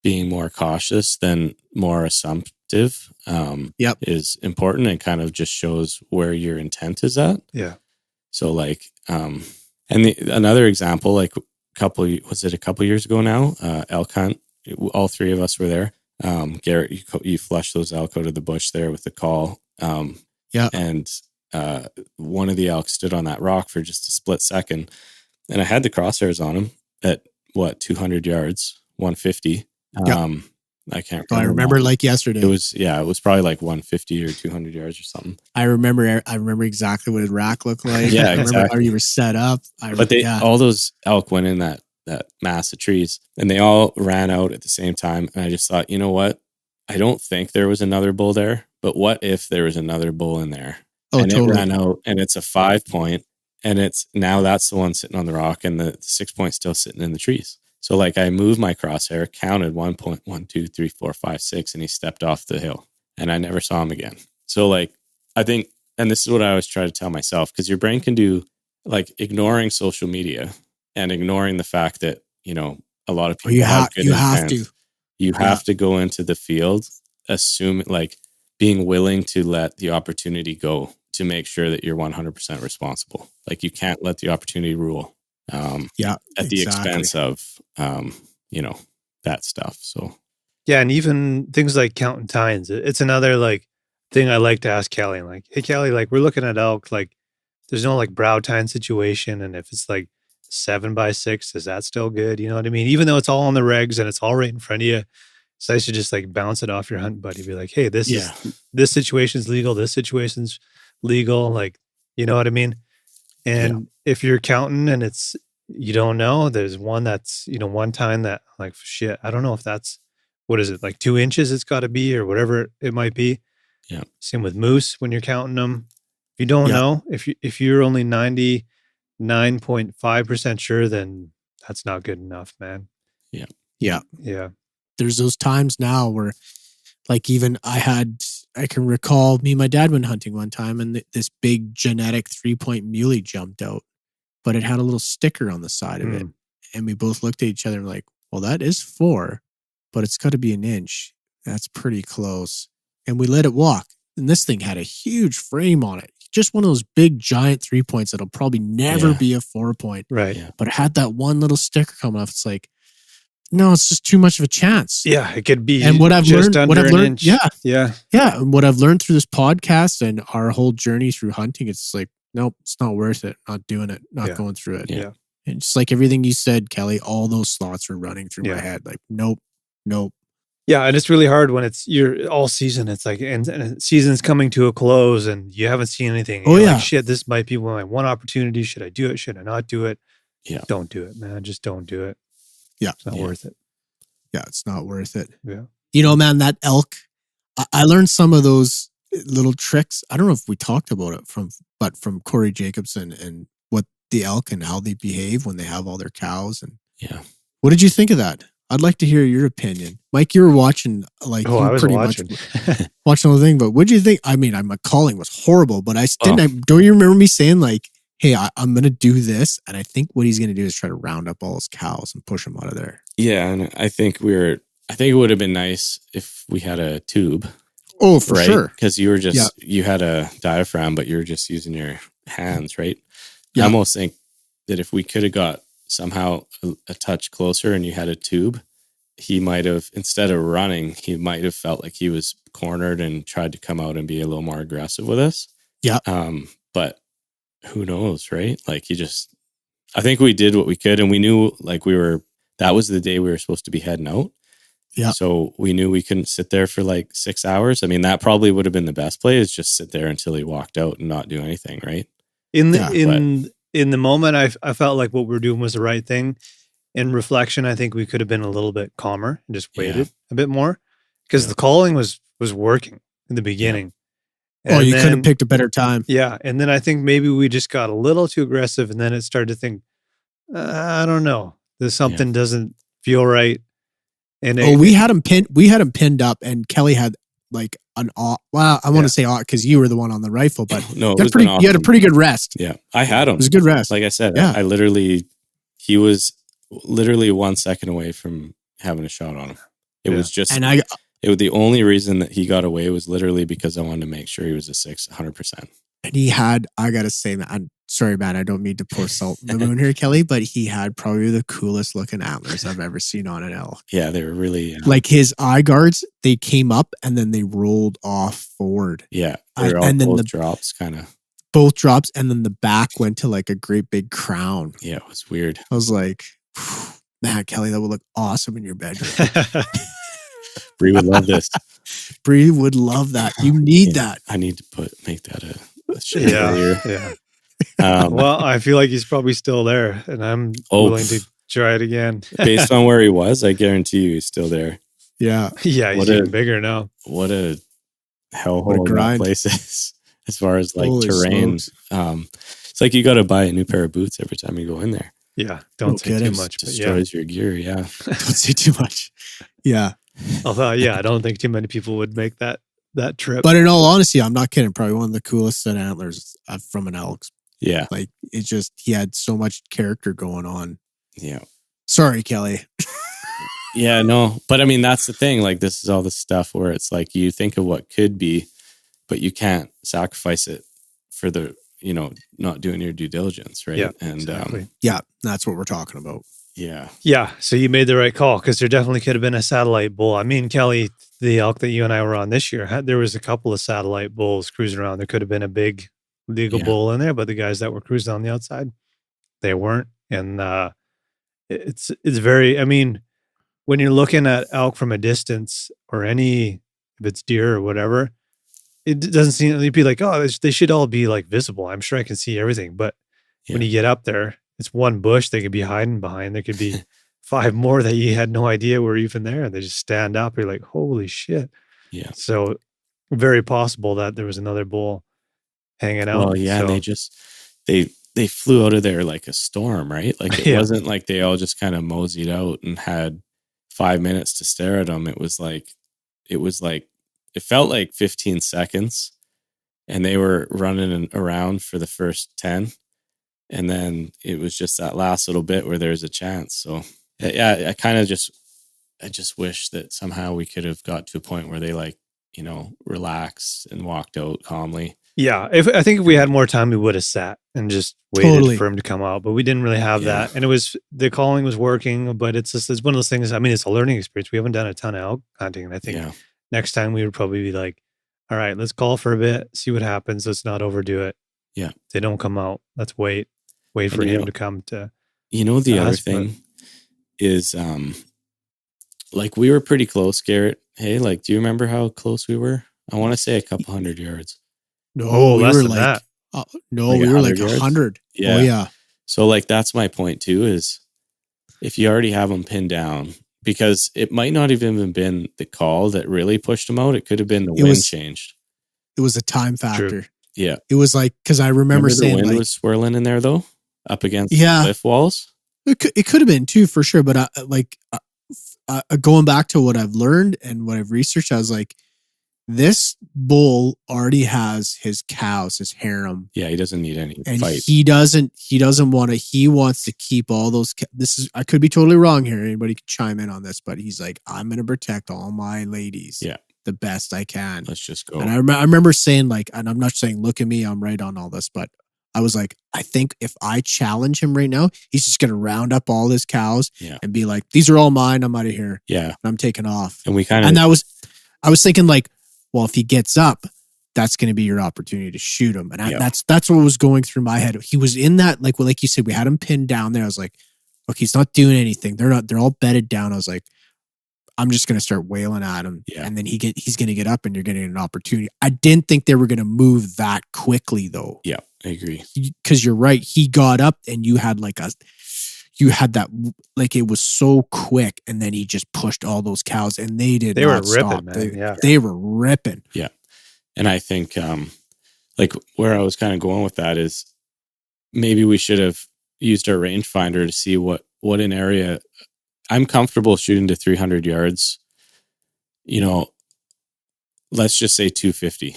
being more cautious than more assumptive is important, and kind of just shows where your intent is at. Yeah. So like, and another example, like a couple years ago now, elk hunt, all three of us were there. Garrett, you flushed those elk out of the bush there with the call. And one of the elk stood on that rock for just a split second, and I had the crosshairs on him at 200 yards, 150. I can't remember. I remember like yesterday. It was probably like 150 or 200 yards or something. I remember exactly what his rack looked like. Yeah, I remember how you were set up. All those elk went in that mass of trees, and they all ran out at the same time. And I just thought, you know what? I don't think there was another bull there, but what if there was another bull in there? And totally. It ran out, and it's a 5 point, and that's the one sitting on the rock, and the 6 point still sitting in the trees. So like I moved my crosshair, counted 1 point, 1, 2, 3, 4, 5, 6, and he stepped off the hill, and I never saw him again. So like, I think, and this is what I always try to tell myself, because your brain can do like ignoring social media and ignoring the fact that, a lot of people you have to go into the field, being willing to let the opportunity go to make sure that you're 100% responsible. Like you can't let the opportunity rule. At the expense of, that stuff. So, yeah. And even things like counting tines, it's another like thing I like to ask Kelly. Like, hey, Kelly, like we're looking at elk, like there's no like brow tine situation. And if it's like 7x6, is that still good? You know what I mean? Even though it's all on the regs and it's all right in front of you, it's nice to just like bounce it off your hunt buddy. Be like, hey, this situation's legal. This situation's legal. Like, you know what I mean? And if you're counting and you don't know, there's one that's, one time that like, shit, I don't know if that's, what is it? Like 2 inches it's got to be, or whatever it might be. Yeah. Same with moose when you're counting them. If you don't know, if you're only 99.5% sure, then that's not good enough, man. Yeah. Yeah. Yeah. There's those times now where like even I can recall me and my dad went hunting one time, and this big genetic 3-point muley jumped out, but it had a little sticker on the side of it. And we both looked at each other and were like, well, that is 4, but it's got to be an inch. That's pretty close. And we let it walk. And this thing had a huge frame on it. Just one of those big giant 3 points that'll probably never be a 4 point. Right. Yeah. But it had that one little sticker coming off. It's like, no, it's just too much of a chance. Yeah, it could be. And what I've learned, And what I've learned through this podcast and our whole journey through hunting, it's like, nope, it's not worth it. Not doing it. Not going through it. Yeah. And just like everything you said, Kelly, all those thoughts were running through my head. Like, nope. Yeah, and it's really hard when you're all season. It's like, and season's coming to a close, and you haven't seen anything. Oh yeah, like, shit, this might be my one opportunity. Should I do it? Should I not do it? Yeah, don't do it, man. Just don't do it. Yeah, it's not worth it. Yeah, it's not worth it. Yeah. You know, man, that elk, I learned some of those little tricks. I don't know if we talked about it from Corey Jacobson and what the elk and how they behave when they have all their cows. And Yeah. what did you think of that? I'd like to hear your opinion. Mike, you were watching, like, Oh, you I was pretty watching. much watching the thing, but what do you think? I mean, my calling was horrible, but don't you remember me saying, like, hey, I'm going to do this. And I think what he's going to do is try to round up all his cows and push them out of there. Yeah. And I think it would have been nice if we had a tube. Oh, for sure. Because you were you had a diaphragm, but you were just using your hands, right? Yeah. I almost think that if we could have got somehow a touch closer and you had a tube, he might have, instead of running, he might have felt like he was cornered and tried to come out and be a little more aggressive with us. Yeah. But who knows, right? Like I think we did what we could, and we knew like that was the day we were supposed to be heading out. Yeah. So we knew we couldn't sit there for like 6 hours. I mean, that probably would have been the best play, is just sit there until he walked out and not do anything, right? In the moment, I felt like what we were doing was the right thing. In reflection, I think we could have been a little bit calmer and just waited a bit more, because the calling was working in the beginning. Yeah. You could have picked a better time. Yeah. And then I think maybe we just got a little too aggressive, and then it started to think, I don't know, there's something doesn't feel right. And we had him pinned up, and Kelly had like an off. Well, I want to say off because you were the one on the rifle, but no, you had a pretty good rest. Yeah, I had him. It was a good rest. Like I said, yeah. He was literally 1 second away from having a shot on him. It was just, and it was the only reason that he got away was literally because I wanted to make sure he was a 100%. And he had, I gotta say, I'm sorry, man, I don't mean to pour salt in the wound here, Kelly, but he had probably the coolest looking antlers I've ever seen on an elk. Yeah, they were really like his eye guards. They came up and then they rolled off forward. Yeah, they were all and then both drops, kind of. Both drops, and then the back went to like a great big crown. Yeah, it was weird. I was like, man, Kelly, that would look awesome in your bedroom. Bree would love this. Bree would love that. You need that. I need to make that a chandelier. Yeah. Well, I feel like he's probably still there, and I'm willing to try it again. Based on where he was, I guarantee you he's still there. Yeah. Yeah, he's getting bigger now. What a hellhole that place is, as far as like terrain. It's like you got to buy a new pair of boots every time you go in there. Yeah, don't say too much. Destroys your gear, yeah. Don't say too much. Yeah. Although, I don't think too many people would make that trip. But in all honesty, I'm not kidding. Probably one of the coolest set antlers from an elk. Yeah. Like, it just, he had so much character going on. Yeah. Sorry, Kelly. Yeah, no. But I mean, that's the thing. Like, this is all the stuff where it's like you think of what could be, but you can't sacrifice it for the, not doing your due diligence, right? Yeah, and exactly. That's what we're talking about. Yeah. Yeah. So you made the right call, because there definitely could have been a satellite bull. I mean, Kelly, the elk that you and I were on this year, there was a couple of satellite bulls cruising around. There could have been a big legal bull in there, but the guys that were cruising on the outside, they weren't. And it's very, I mean, when you're looking at elk from a distance, or if it's deer or whatever, it doesn't seem, you'd be like, oh, they should all be like visible. I'm sure I can see everything. But when you get up there, it's one bush they could be hiding behind. There could be 5 more that you had no idea were even there. They just stand up. You're like, holy shit. Yeah. So very possible that there was another bull hanging out. Well, yeah, so. They flew out of there like a storm, right? Like it wasn't like they all just kind of moseyed out and had 5 minutes to stare at them. It felt like 15 seconds, and they were running around for the first 10. And then it was just that last little bit where there's a chance. So yeah, I just wish that somehow we could have got to a point where they relaxed and walked out calmly. Yeah. I think if we had more time, we would have sat and just waited for him to come out, but we didn't really have that. And the calling was working, but it's one of those things. I mean, it's a learning experience. We haven't done a ton of elk hunting. And I think next time we would probably be like, all right, let's call for a bit, see what happens. Let's not overdo it. Yeah. They don't come out. Let's wait for him to come to. The other thing is, like, we were pretty close, Garrett. Hey, like, do you remember how close we were? I want to say a couple 100 yards. No, we less were than like, that. We were like 100. Yeah. Oh, yeah. So, like, that's my point too, is if you already have them pinned down, because it might not even have been the call that really pushed him out. It could have been the wind changed. It was a time factor. True. Yeah. It was like, because I remember saying the wind like, was swirling in there though, up against the cliff walls. It could have been too, for sure. But going back to what I've learned and what I've researched, I was like, this bull already has his cows, his harem. Yeah, he doesn't need any and fight. he doesn't want to. He wants to keep all those. I could be totally wrong here. Anybody can chime in on this, but he's like, I'm going to protect all my ladies. Yeah. The best I can. Let's just go. And I remember saying like, and I'm not saying, look at me, I'm right on all this, but I was like, I think if I challenge him right now, he's just going to round up all his cows and be like, these are all mine. I'm out of here. Yeah. And I'm taking off. And I was thinking like, well, if he gets up, that's going to be your opportunity to shoot him. And that's what was going through my head. He was in that, like, well, like you said, we had him pinned down there. I was like, look, he's not doing anything. They're all bedded down. I was like, I'm just going to start wailing at him. Yeah. And then he's going to get up and you're getting an opportunity. I didn't think they were going to move that quickly though. Yeah, I agree. Because you're right. He got up and you had that, like it was so quick. And then he just pushed all those cows and they were ripping, man. They were ripping. Yeah. And I think like where I was kind of going with that is maybe we should have used our rangefinder to see what an area. I'm comfortable shooting to 300 yards, let's just say 250,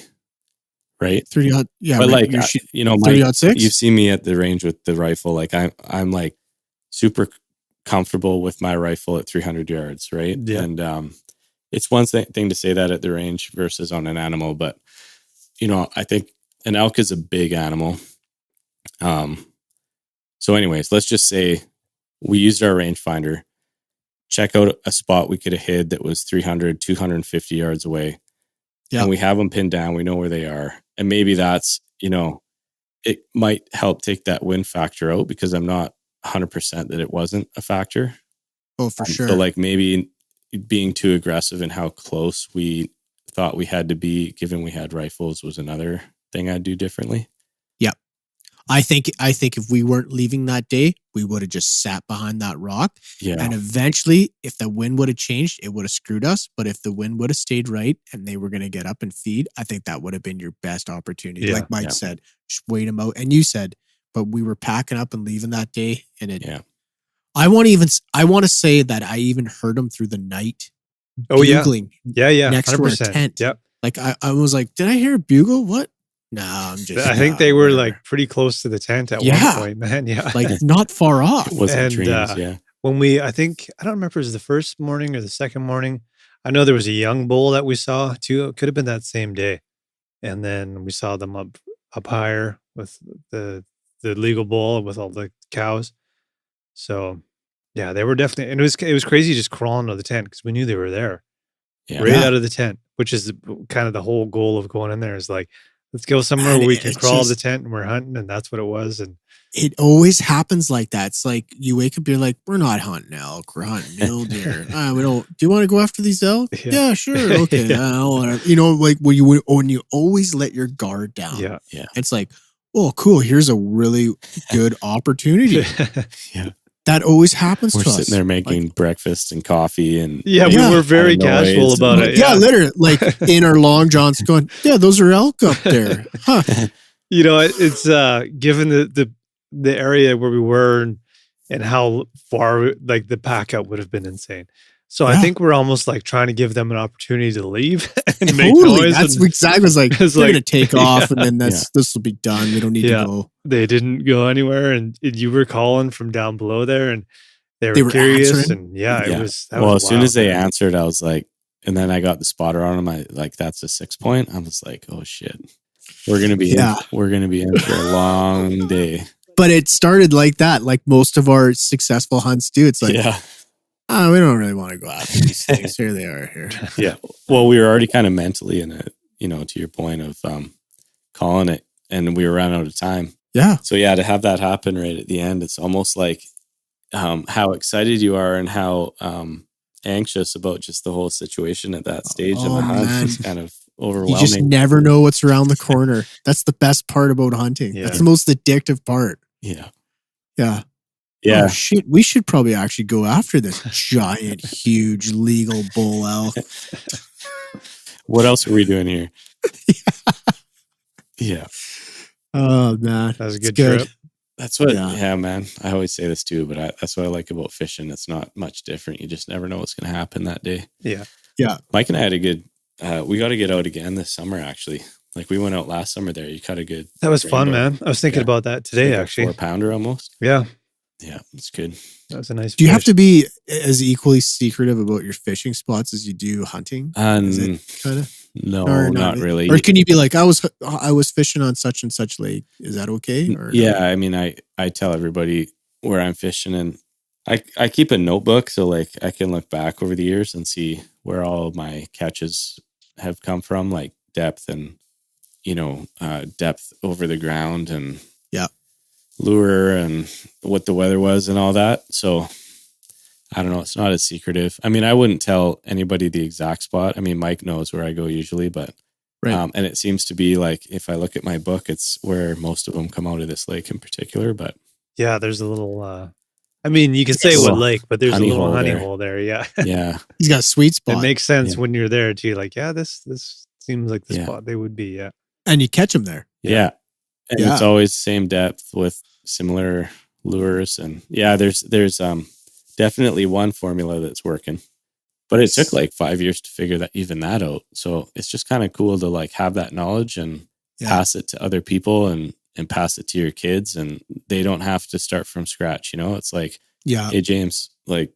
right? 30, yeah. But like, you've seen me at the range with the rifle. Like I'm like super comfortable with my rifle at 300 yards, right? Yeah. And it's one thing to say that at the range versus on an animal, but I think an elk is a big animal. So anyways, let's just say we used our rangefinder, check out a spot we could have hid that was 300, 250 yards away. Yeah. And we have them pinned down. We know where they are. And maybe that's, it might help take that wind factor out because I'm not 100% that it wasn't a factor. Oh, for sure. So like maybe being too aggressive in how close we thought we had to be, given we had rifles, was another thing I'd do differently. Yep. I think if we weren't leaving that day, we would have just sat behind that rock. Yeah. And eventually, if the wind would have changed, it would have screwed us. But if the wind would have stayed right and they were going to get up and feed, I think that would have been your best opportunity. Yeah. Like Mike said, just wait them out. And you said, but we were packing up and leaving that day. And I want to say that I even heard them through the night. Oh, bugling next 100%. To our tent. Yep. Like I was like, did I hear a bugle? What? No, I'm just. I think they were like pretty close to the tent at one point, man. Yeah, like not far off. It wasn't dreams, when I don't remember if it was the first morning or the second morning. I know there was a young bull that we saw too. It could have been that same day, and then we saw them up higher with the legal bull with all the cows. So yeah, they were definitely, and it was crazy just crawling to the tent because we knew they were there, out of the tent, which is kind of the whole goal of going in there is like, let's go somewhere where we can crawl to the tent and we're hunting, and that's what it was. And it always happens like that. It's like you wake up, you're like, we're not hunting elk, we're hunting mule deer. We don't. Do you want to go after these elk? Yeah, sure. Okay. I don't want to. Like when you always let your guard down. Yeah. It's like, oh, cool. Here's a really good opportunity. Yeah. That always happens we're to us. We're sitting there making breakfast and coffee and we were very casual about it. Yeah, literally, like in our long johns going, yeah, those are elk up there. Huh. It's given the area where we were and how far like the pack out would have been insane. So I think we're almost like trying to give them an opportunity to leave and make noise. That's exactly was like, they're going to take off and then this will be done. We don't need to go. They didn't go anywhere. And you were calling from down below there and they were curious. Answering. And it was, as soon as they answered, I was like, and then I got the spotter on them. I like, that's a 6 point. I was like, oh shit, we're going to be in for a long day. But it started like that. Like most of our successful hunts do. It's like, we don't really want to go after these things. Here they are here. Yeah. Well, we were already kind of mentally in it, to your point of calling it, and we were running out of time. Yeah. So to have that happen right at the end, it's almost like how excited you are and how anxious about just the whole situation at that stage in the hunt. It's kind of overwhelming. You just never know what's around the corner. That's the best part about hunting. Yeah. That's the most addictive part. Yeah. Yeah. Yeah. Oh shit, we should probably actually go after this giant, huge legal bull elk. What else are we doing here? Yeah. Oh man, That was a it's good trip. That's what, Yeah. yeah, man. I always say this too, but that's what I like about fishing. It's not much different. You just never know what's going to happen that day. Yeah. Yeah. Mike and I had a good, we got to get out again this summer, actually. Like we went out last summer there. You caught a good. That was fun, rainbow. man. I was thinking Yeah. about that today, Like a actually. 4-pounder almost. Yeah. Yeah, it's good. That was a nice Do you have fish. to be as equally secretive about your fishing spots as you do hunting? Is it kind of? No, Or not really. Or can you be like, I was fishing on such and such lake? Is that okay? Or Yeah, I mean, I tell everybody where I'm fishing, and I keep a notebook so like I can look back over the years and see where all of my catches have come from, like depth and depth over the ground and Yeah. lure and what the weather was and all that. So I don't know. It's not as secretive. I mean, I wouldn't tell anybody the exact spot. I mean, Mike knows where I go usually, but Right. and it seems to be like if I look at my book, it's where most of them come out of this lake in particular. But Yeah, there's a little, I mean, you can say Yes. what lake, but there's a Honey little hole honey there. hole there. Yeah. yeah, he's got a sweet spot. It makes sense Yeah. when you're there too. Like, yeah, this seems like the Yeah. spot they would be. Yeah. and you catch him there. yeah, and Yeah. it's always same depth with similar lures, and yeah, there's definitely one formula that's working. But it took like 5 years to figure that out. So it's just kind of cool to like have that knowledge and Yeah. pass it to other people and pass it to your kids, and they don't have to start from scratch. It's like, Yeah. hey, James, like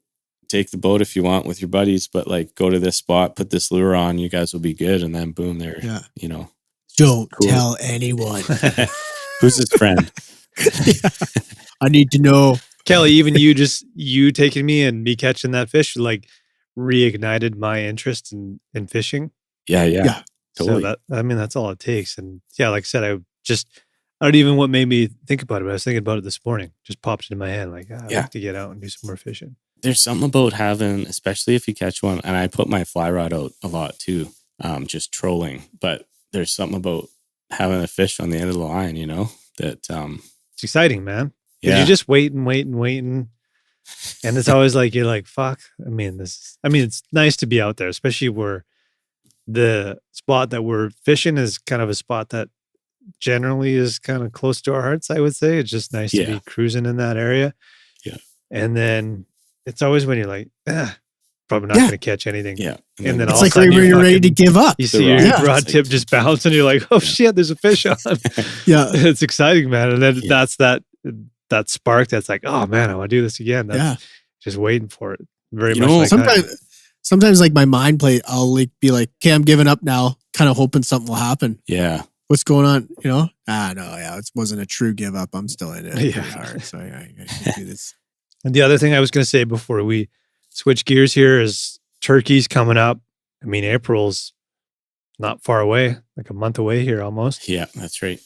take the boat if you want with your buddies, but like go to this spot, put this lure on, you guys will be good. And then boom, they're, Yeah. Cool. Don't tell anyone. who's his friend? I need to know. Kelly, even you taking me and me catching that fish, like reignited my interest in fishing. Yeah. Yeah. Totally. So that's all it takes. And yeah, like I said, I don't even what made me think about it, but I was thinking about it this morning. Just popped into my head like, I'd Yeah. like to get out and do some more fishing. There's something about having, especially if you catch one, and I put my fly rod out a lot too, just trolling, but there's something about having a fish on the end of the line, that, It's exciting, man. 'Cause yeah. you're just waiting. And it's always like, you're like, fuck. I mean, it's nice to be out there, especially where the spot that we're fishing is kind of a spot that generally is kind of close to our hearts, I would say. It's just nice to Yeah. be cruising in that area. Yeah. And then it's always when you're like, probably not Yeah. going to catch anything. Yeah. And then It's all of a like sudden right where you you're ready to fucking- give up. You The see your rod. rod It's tip like- just bounce and you're like, oh shit, there's a fish on. Yeah. It's exciting, man. And then Yeah. that's that spark that's like, oh man, I want to do this again. That's Yeah. just waiting for it. Very You much know, like that. Sometimes like my mind play, I'll like be like, okay, I'm giving up now, kind of hoping something will happen. Yeah. What's going on? No, yeah, it wasn't a true give up. I'm still in it. Yeah. Pretty hard, so I can do this. And the other thing I was going to say before we switch gears here is turkey's coming up. I mean, April's not far away, like a month away here almost. Yeah. That's right.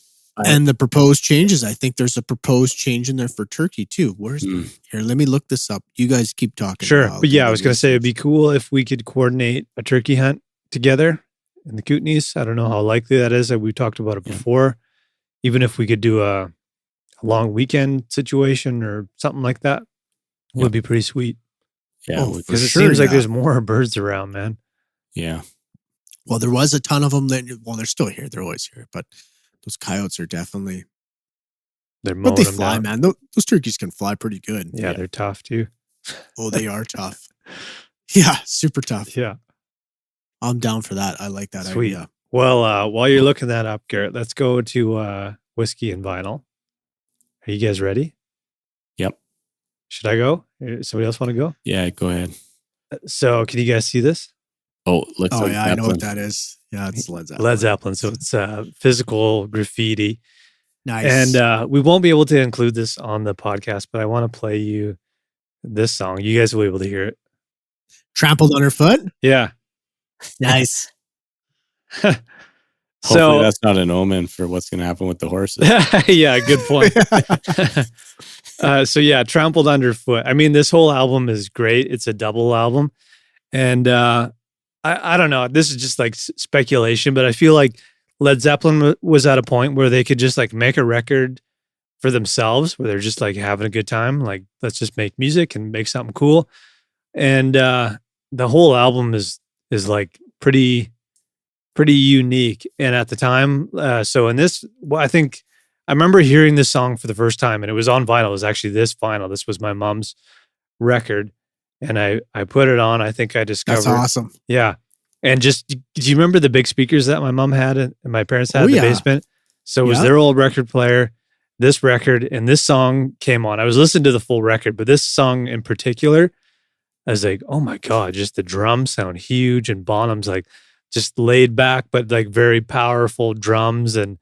And the proposed changes, I think there's a proposed change in there for turkey too. Where's here? Let me look this up. You guys keep talking. Sure. I'll But do yeah, I the was going to say it'd be research. cool if we could coordinate a turkey hunt together in the Kootenays. I don't know how likely that is. We talked about it Yeah. before. Even if we could do a long weekend situation or something like that, Yeah. would be pretty sweet. Yeah. Oh, would- for Because it sure, seems like yeah. there's more birds around, man. yeah. Well, there was a ton of them. They're still here. They're always here, but those coyotes are definitely. They're But mowing they them fly, down. man. Those turkeys can fly pretty good. Yeah, they're tough too. Oh, they are tough. Yeah, super tough. Yeah. I'm down for that. I like that Sweet. idea. Well, while you're looking that up, Garrett, let's go to Whiskey and Vinyl. Are you guys ready? Yep. Should I go? Somebody else want to go? Yeah. Go ahead. So, can you guys see this? Oh, looks Oh like yeah, I know what Zeppelin. that is. Yeah, it's Led Zeppelin. Led Zeppelin. So it's physical graffiti. Nice. And we won't be able to include this on the podcast, but I want to play you this song. You guys will be able to hear it. Trampled underfoot. Yeah. Nice. Hopefully So, that's not an omen for what's going to happen with the horses. yeah, good point. So yeah, Trampled Underfoot. I mean, this whole album is great. It's a double album. And I don't know. This is just like speculation, but I feel like Led Zeppelin was at a point where they could just like make a record for themselves, where they're just like having a good time. Like, let's just make music and make something cool. And the whole album is like pretty unique. And at the time, so in this, well, I remember hearing this song for the first time, and it was on vinyl. It was actually this vinyl. This was my mom's record, and I put it on. I think I discovered. That's awesome. Yeah. And just, do you remember the big speakers that my mom had and my parents had in the basement? So it was their old record player, this record, and this song came on. I was listening to the full record, but this song in particular, I was like, oh my God, just the drums sound huge, and Bonham's like just laid back, but like very powerful drums. And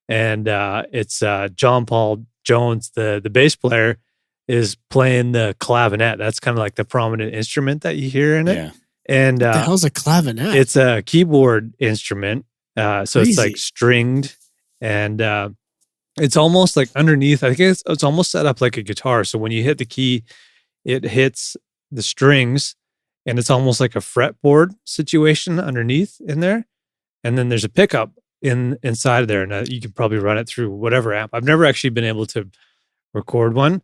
it's John Paul Jones, the bass player, is playing the clavinet. That's kind of like the prominent instrument that you hear in it. Yeah. And What the hell's a clavinet? it's a keyboard instrument. So it's like Crazy. stringed, and it's almost like underneath. I think it's almost set up like a guitar. So when you hit the key, it hits the strings, and it's almost like a fretboard situation underneath in there. And then there's a pickup inside of there, and you can probably run it through whatever amp. I've never actually been able to record one,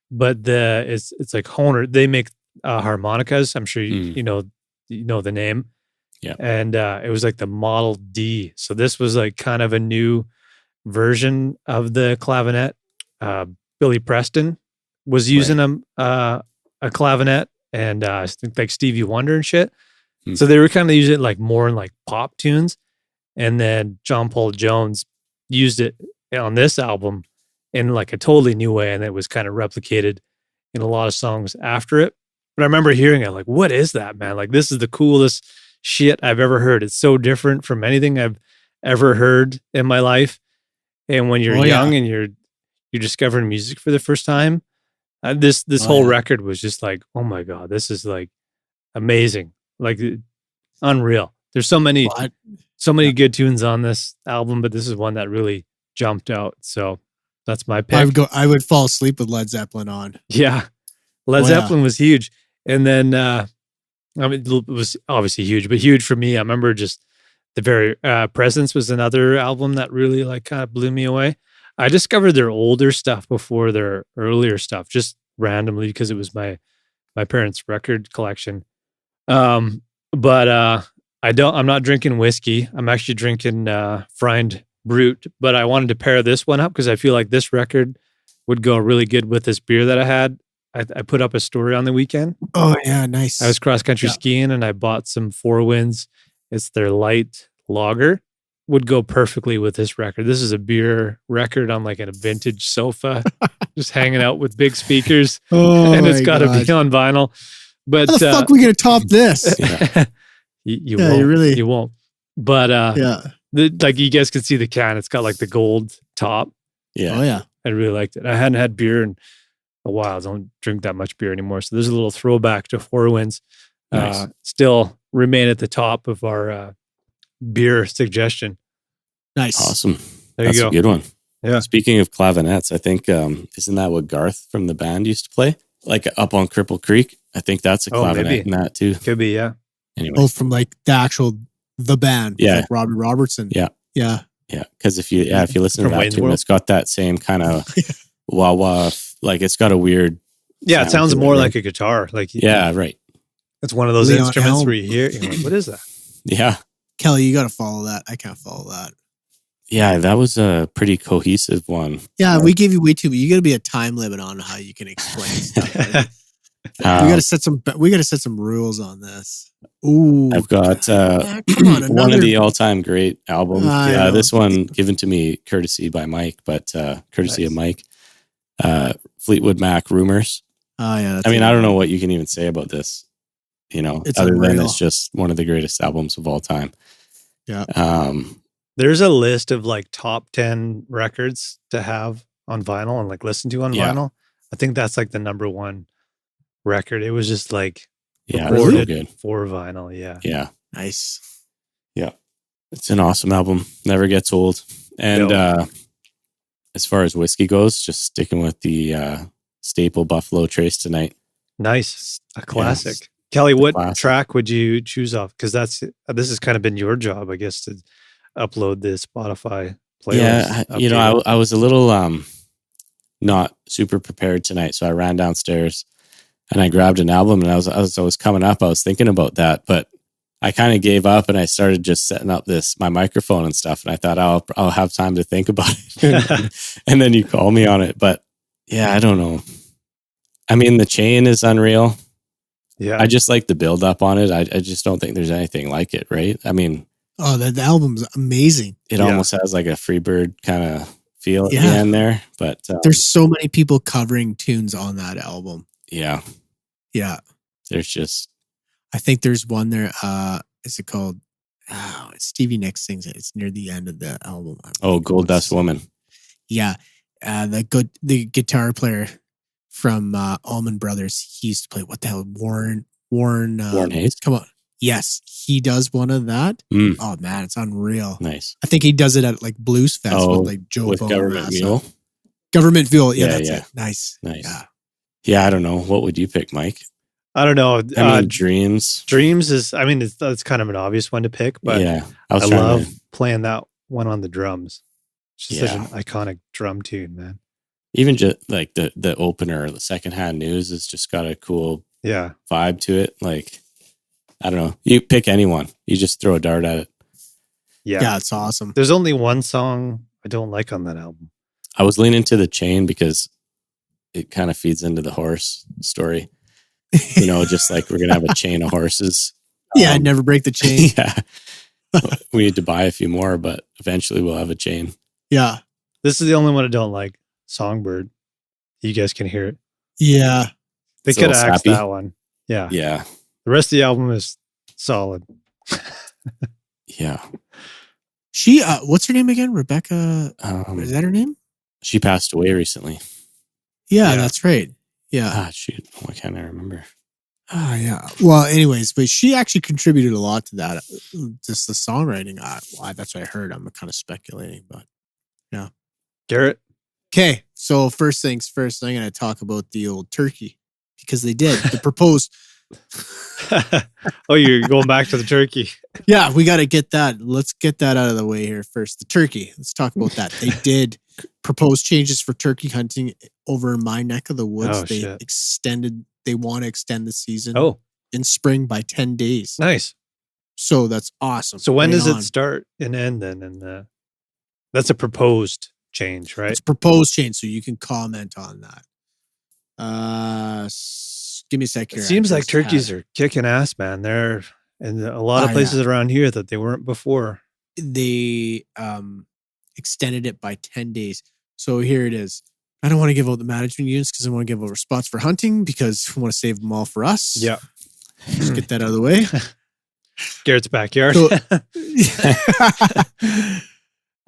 but it's like Hohner. They make harmonicas. I'm sure you know the name. Yeah. And it was like the Model D. So this was like kind of a new version of the clavinet. Billy Preston was using a clavinet, and I think like Stevie Wonder and shit. So they were kind of using it like more in like pop tunes. And then John Paul Jones used it on this album in like a totally new way, and it was kind of replicated in a lot of songs after it. But I remember hearing it like, what is that, man? Like, this is the coolest shit I've ever heard. It's so different from anything I've ever heard in my life. And when you're young and you're discovering music for the first time, this whole record was just like, oh my God, this is like amazing, like unreal. There's so many good tunes on this album, but this is one that really jumped out. So that's my pick. I would fall asleep with Led Zeppelin on. Yeah. Led Zeppelin was huge. And then, I mean, it was obviously huge, but huge for me. I remember just the very, Presence was another album that really like kind of blew me away. I discovered their older stuff before their earlier stuff, just randomly, because it was my parents' record collection. I'm not drinking whiskey. I'm actually drinking, Friend Brute, but I wanted to pair this one up because I feel like this record would go really good with this beer that I had. I put up a story on the weekend. Oh yeah, nice. I was cross country skiing, and I bought some Four Winds. It's their light lager. Would go perfectly with this record. This is a beer record on like a vintage sofa, just hanging out with big speakers, and it's got to be on vinyl. But how the fuck are we gonna top this? you won't. You won't. But like you guys can see the can. It's got like the gold top. Yeah. Oh yeah. I really liked it. I hadn't had beer in a while. I don't drink that much beer anymore. So there's a little throwback to Four Winds. Nice. Still remain at the top of our beer suggestion. Nice. Awesome. There you go. A good one. Yeah. Speaking of clavinets, I think, isn't that what Garth from the band used to play? Like up on Cripple Creek? I think that's a clavinet in that too. Could be, yeah. Anyway. Both from like the band. Yeah. Like Robbie Robertson. Yeah. Yeah. Yeah. Because if you listen to From that Wayne's tune, World? it's got that same kind of wah-wah, like it's got a weird. Yeah, it sound sounds to more right? like a guitar. Like Yeah, right. it's one of those Leon instruments Helm. where you hear, you're like, what is that? Yeah. Kelly, you got to follow that. I can't follow that. Yeah, that was a pretty cohesive one. Yeah, we gave you way too. You got to be a time limit on how you can explain stuff. Right? We got to set some rules on this. Ooh, I've got come on, one of the all-time great albums. I know. This one given to me courtesy by Mike, but courtesy of Mike. Fleetwood Mac, Rumors. Oh yeah. I mean, I don't know what you can even say about this. You know, It's other than unreal. it's just one of the greatest albums of all time. Yeah. There's a list of like top 10 records to have on vinyl and like listen to on vinyl. I think that's like the number one record. It was just like really good for vinyl. Yeah. Yeah. Nice. Yeah. It's an awesome album. Never gets old. And as far as whiskey goes, just sticking with the staple Buffalo Trace tonight. Nice. A classic. Yeah, Kelly, what classic track would you choose off? Because this has kind of been your job, I guess, to upload the Spotify playlist. Yeah, you know, I was a little not super prepared tonight. So I ran downstairs and I grabbed an album, and I was coming up, I was thinking about that, but I kind of gave up and I started just setting up my microphone and stuff. And I thought I'll have time to think about it. And then you call me on it. But yeah, I don't know. I mean, the chain is unreal. Yeah. I just like the build up on it. I just don't think there's anything like it, right? I mean, the album's amazing. It almost has like a Freebird kind of feel at the end there. But there's so many people covering tunes on that album. Yeah. Yeah. There's just, I think there's one there. Is it called? Stevie Nicks sings it. It's near the end of the album. Gold Dust Woman. Yeah. The guitar player from Allman Brothers, he used to play, what the hell? Warren Hayes. Come on. Yes. He does one of that. Mm. Oh man, it's unreal. Nice. I think he does it at like Blues Fest with like Joe with Bowen Government Mule. Government Mule. Yeah, that's it. Nice. Yeah, I don't know. What would you pick, Mike? I don't know. I mean, Dreams. Dreams is, I mean, that's kind of an obvious one to pick, but yeah, I love playing that one on the drums. It's just such an iconic drum tune, man. Even just like the opener, the secondhand news has just got a cool vibe to it. Like, I don't know. You pick anyone. You just throw a dart at it. Yeah, it's awesome. There's only one song I don't like on that album. I was leaning to the chain because it kind of feeds into the horse story. You know, just like we're going to have a chain of horses. Yeah, I'd never break the chain. Yeah. We need to buy a few more, but eventually we'll have a chain. Yeah. This is the only one I don't like. Songbird. You guys can hear it. Yeah. They could have axed that one. Yeah. Yeah. The rest of the album is solid. Yeah. She, what's her name again? Rebecca. Is that her name? She passed away recently. Yeah, that's right. Yeah. Shoot. Why can't I remember? Yeah. Well, anyways, but she actually contributed a lot to that. Just the songwriting. That's what I heard. I'm kind of speculating, but yeah. Garrett. Okay. So first things first, I'm going to talk about the old turkey because they did the proposed. Oh, you're going back to the turkey. Yeah, we got to get that. Let's get that out of the way here first. The turkey. Let's talk about that. They did propose changes for turkey hunting over my neck of the woods. They want to extend the season in spring by 10 days. Nice. So that's awesome. So when does it start and end then? And that's a proposed change, right? It's a proposed change, so you can comment on that. Give me a sec here. It seems like turkeys are kicking ass, man. They're in a lot of places around here that they weren't before. They extended it by 10 days. So here it is. I don't want to give out the management units because I want to give over spots for hunting because we want to save them all for us. Yeah. Just get that out of the way. Garrett's backyard.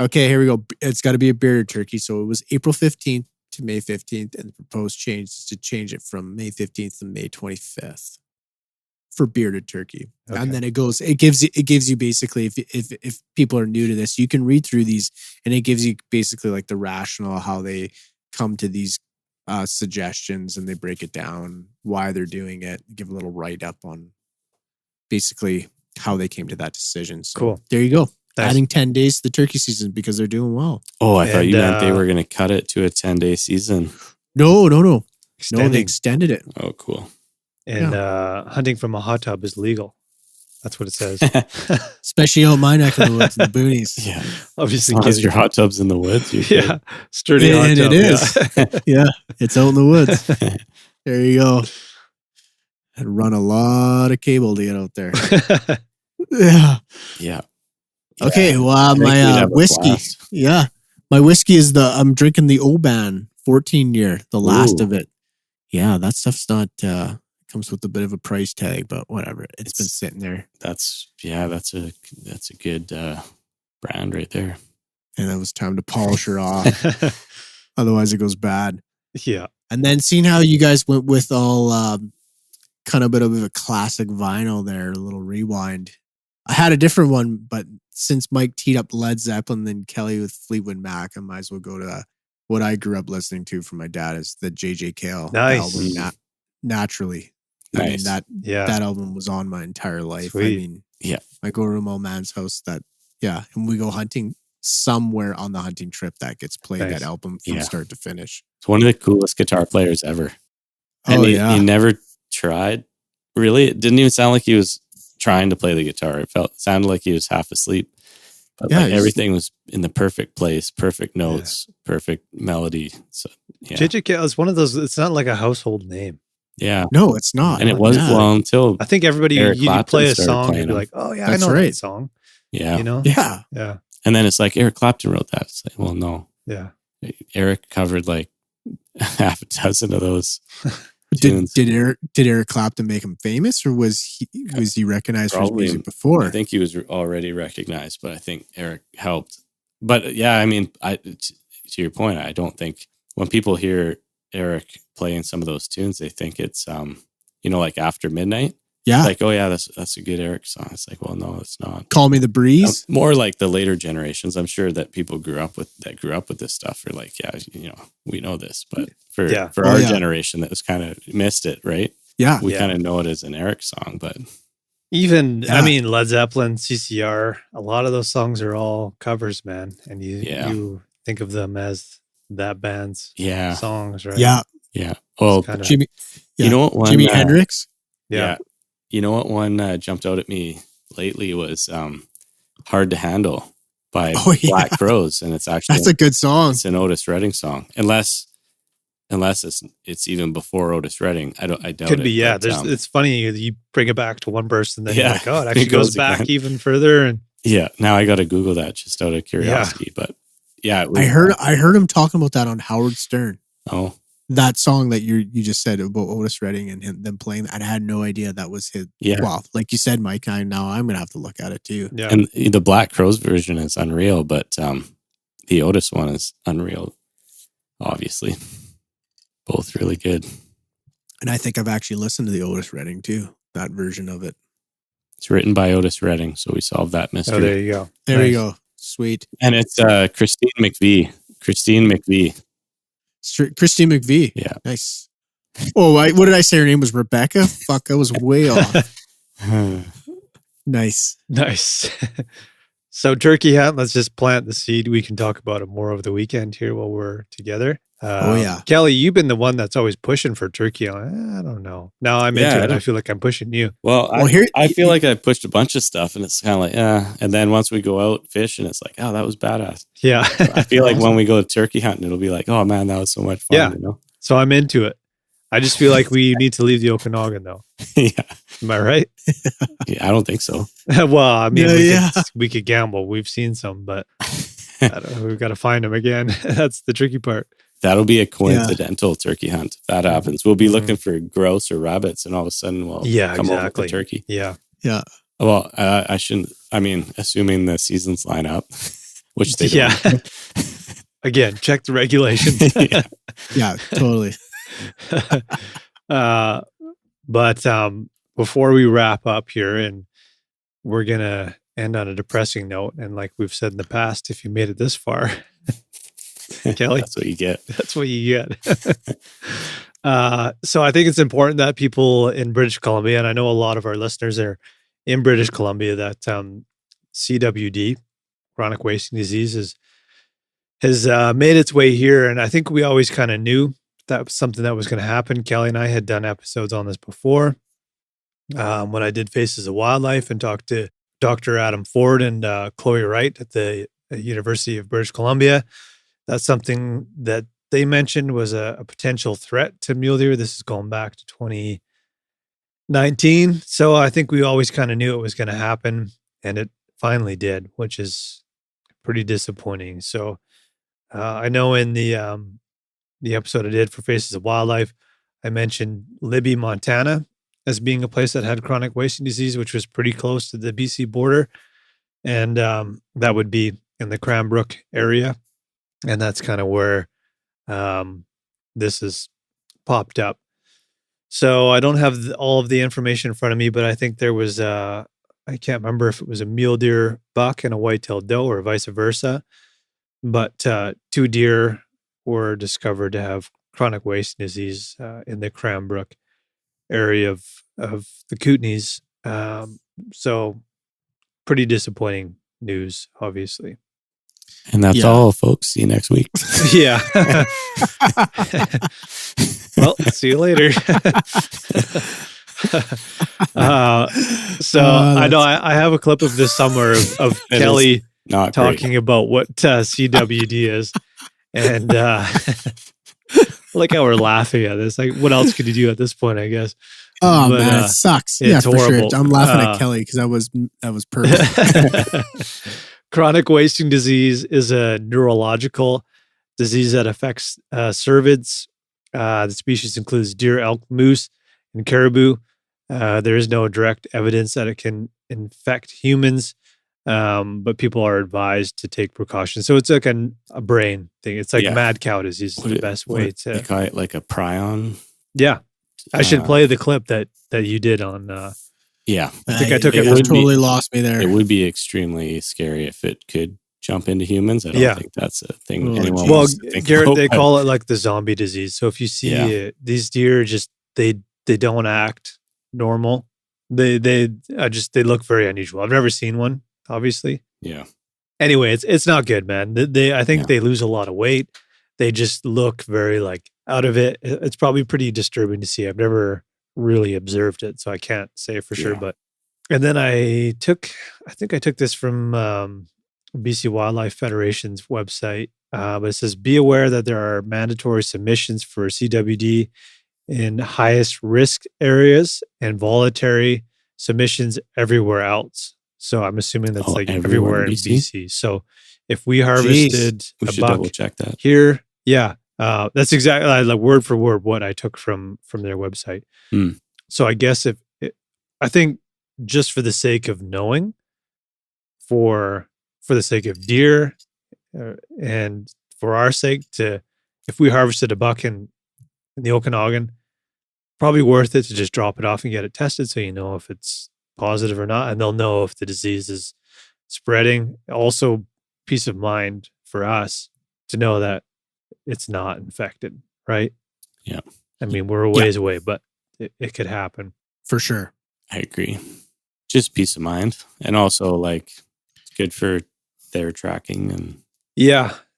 Okay, here we go. It's got to be a bearded turkey. So it was April 15th to May 15th, and the proposed change is to change it from May 15th to May 25th for bearded turkey. Okay. And then it gives you basically, if people are new to this, you can read through these and it gives you basically like the rationale, how they come to these suggestions, and they break it down, why they're doing it, give a little write up on basically how they came to that decision. So cool. There you go. Nice. Adding 10 days to the turkey season because they're doing well. Oh, I thought you meant they were going to cut it to a 10-day season. No. No, they extended it. Oh, cool. And hunting from a hot tub is legal. That's what it says. Especially out my neck of the woods, in the boonies. Yeah. Obviously. Because your hot tub's in the woods. Yeah. Sturdy hot tub. It is. Yeah. It's out in the woods. There you go. I'd run a lot of cable to get out there. Yeah. Okay, well, my whiskey. Yeah. My whiskey is I'm drinking the Oban 14 year, the last of it. Yeah, that stuff's not, comes with a bit of a price tag, but whatever. It's been sitting there. That's a good brand right there. And it was time to polish her off. Otherwise it goes bad. Yeah. And then seeing how you guys went with all kind of a bit of a classic vinyl there, a little rewind. I had a different one, but since Mike teed up Led Zeppelin and Kelly with Fleetwood Mac, I might as well go to what I grew up listening to from my dad is the J.J. Cale album, Naturally. Nice. I mean, that album was on my entire life. Sweet. I mean, I go to my old man's house and we go hunting somewhere on the hunting trip that gets played, Nice. that album from Yeah. start to finish. It's one of the coolest guitar players ever. And Oh, he yeah. never tried. Really, it didn't even sound like he was trying to play the guitar. It sounded like he was half asleep. But Yeah, like everything was in the perfect place, perfect notes, perfect melody. So yeah, JJ is one of those. It's not like a household name. yeah. No, it's not. And it wasn't Yeah. well until I think everybody Eric you Clapton play a started song, playing you'd be them. like, "Oh yeah, That's I know right. that song." Yeah. You know? Yeah. Yeah. And then it's like Eric Clapton wrote that. It's like, well, no. Yeah. Eric covered like half a dozen of those Did tunes. Eric Clapton make him famous, or was he recognized for his Probably. music before? I think he was already recognized, but I think Eric helped. But yeah, I mean, to your point, I don't think when people hear Eric playing some of those tunes, they think it's like After Midnight. Yeah. Like, oh yeah, that's a good Eric song. It's like, well, no, it's not. Call Me the Breeze. More like the later generations. I'm sure that people grew up with this stuff are like, yeah, we know this. But for our generation that was kind of missed it, right? Yeah. We kind of know it as an Eric song, but Even I mean Led Zeppelin, CCR, a lot of those songs are all covers, man. And you think of them as that band's songs, right? Yeah. Yeah. Well, Jimmy. Yeah. You know what one? Jimi Hendrix. Yeah. You know what one jumped out at me lately was "Hard to Handle" by Black Crowes, and it's actually that's a good song. It's an Otis Redding song, unless it's even before Otis Redding. I doubt Could it. be, yeah. But, It's funny you bring it back to one person, then you're like, oh, it actually it goes back again. even further. And yeah, now I got to Google that just out of curiosity. But yeah, I heard him talking about that on Howard Stern. Oh, that song that you just said about Otis Redding and them playing, I had no idea that was his. Yeah. Well, like you said, Mike, I'm gonna have to look at it too. Yeah. And the Black Crowes version is unreal, but the Otis one is unreal. Obviously, both really good. And I think I've actually listened to the Otis Redding too, that version of it. It's written by Otis Redding, so we solved that mystery. Oh, there you go. There you go. Sweet. And it's Christine McVie. Christine McVie. Yeah. Nice. Oh, what did I say? Her name was Rebecca? Fuck, I was way off. Nice. So turkey hunt, let's just plant the seed. We can talk about it more over the weekend here while we're together. Kelly, you've been the one that's always pushing for turkey. I don't know. Now I'm into it. I feel like I'm pushing you. Well, I feel like I pushed a bunch of stuff and it's kind of like, and then once we go out fishing, it's like, oh, that was badass. Yeah. I feel like when we go turkey hunting, it'll be like, oh man, that was so much fun. Yeah. So I'm into it. I just feel like we need to leave the Okanagan though. Yeah. Am I right? Yeah, I don't think so. Well, I mean, we could gamble. We've seen some, but I don't know, we've got to find them again. That's the tricky part. That'll be a coincidental turkey hunt if that happens. We'll be looking for grouse or rabbits, and all of a sudden we'll come over with turkey. Yeah. Well, I shouldn't. I mean, assuming the seasons line up, which they don't. Yeah. Again, check the regulations. Yeah, totally. But before we wrap up here, and we're gonna end on a depressing note, and like we've said in the past, if you made it this far. Kelly, that's what you get. That's what you get. So I think it's important that people in British Columbia, and I know a lot of our listeners are in British Columbia, that CWD, chronic wasting disease, has made its way here. And I think we always kind of knew that was something that was going to happen. Kelly and I had done episodes on this before. When I did Faces of Wildlife and talked to Dr. Adam Ford and Chloe Wright at the University of British Columbia. That's something that they mentioned was a potential threat to mule deer. This is going back to 2019. So I think we always kind of knew it was going to happen, and it finally did, which is pretty disappointing. So I know in the episode I did for Faces of Wildlife, I mentioned Libby, Montana as being a place that had chronic wasting disease, which was pretty close to the BC border. And that would be in the Cranbrook area. And that's kind of where this has popped up. So I don't have all of the information in front of me, but I think there was, I can't remember if it was a mule deer buck and a white-tailed doe or vice versa. But 2 deer were discovered to have chronic wasting disease in the Cranbrook area of the Kootenays. So pretty disappointing news, obviously. And that's all, folks. See you next week. Yeah. Well, see you later. I know I have a clip of this summer of Kelly talking about what CWD is. And like how we're laughing at this. Like, what else could you do at this point, I guess? Oh, man, it sucks. Yeah, for sure. I'm laughing at Kelly because that was perfect. Chronic wasting disease is a neurological disease that affects cervids. The species includes deer, elk, moose, and caribou. There is no direct evidence that it can infect humans, but people are advised to take precautions. So it's like a brain thing. It's like mad cow disease is the best way to... You call it like a prion? Yeah. I should play the clip that you did on... Yeah. I think I took it. It totally lost me there. It would be extremely scary if it could jump into humans. I don't think that's a thing anyone wants to think Garrett, about. they call it like the zombie disease. So if you see these deer, just they don't act normal. They look very unusual. I've never seen one, obviously. Yeah. Anyway, it's not good, man. I think they lose a lot of weight. They just look very like out of it. It's probably pretty disturbing to see. I've never really observed it, so I can't say for sure. But and then I think I took this from BC Wildlife Federation's website, but it says be aware that there are mandatory submissions for CWD in highest risk areas and voluntary submissions everywhere else. So I'm assuming that's like everywhere in BC. So if we harvested we should double check that here, that's exactly like word for word what I took from their website. So I guess I think just for the sake of knowing, for the sake of deer, and for our sake, if we harvested a buck in the Okanagan, probably worth it to just drop it off and get it tested so you know if it's positive or not, and they'll know if the disease is spreading. Also, peace of mind for us to know that it's not infected, right? Yeah. I mean, we're a ways away, but it could happen. For sure. I agree. Just peace of mind. And also like it's good for their tracking and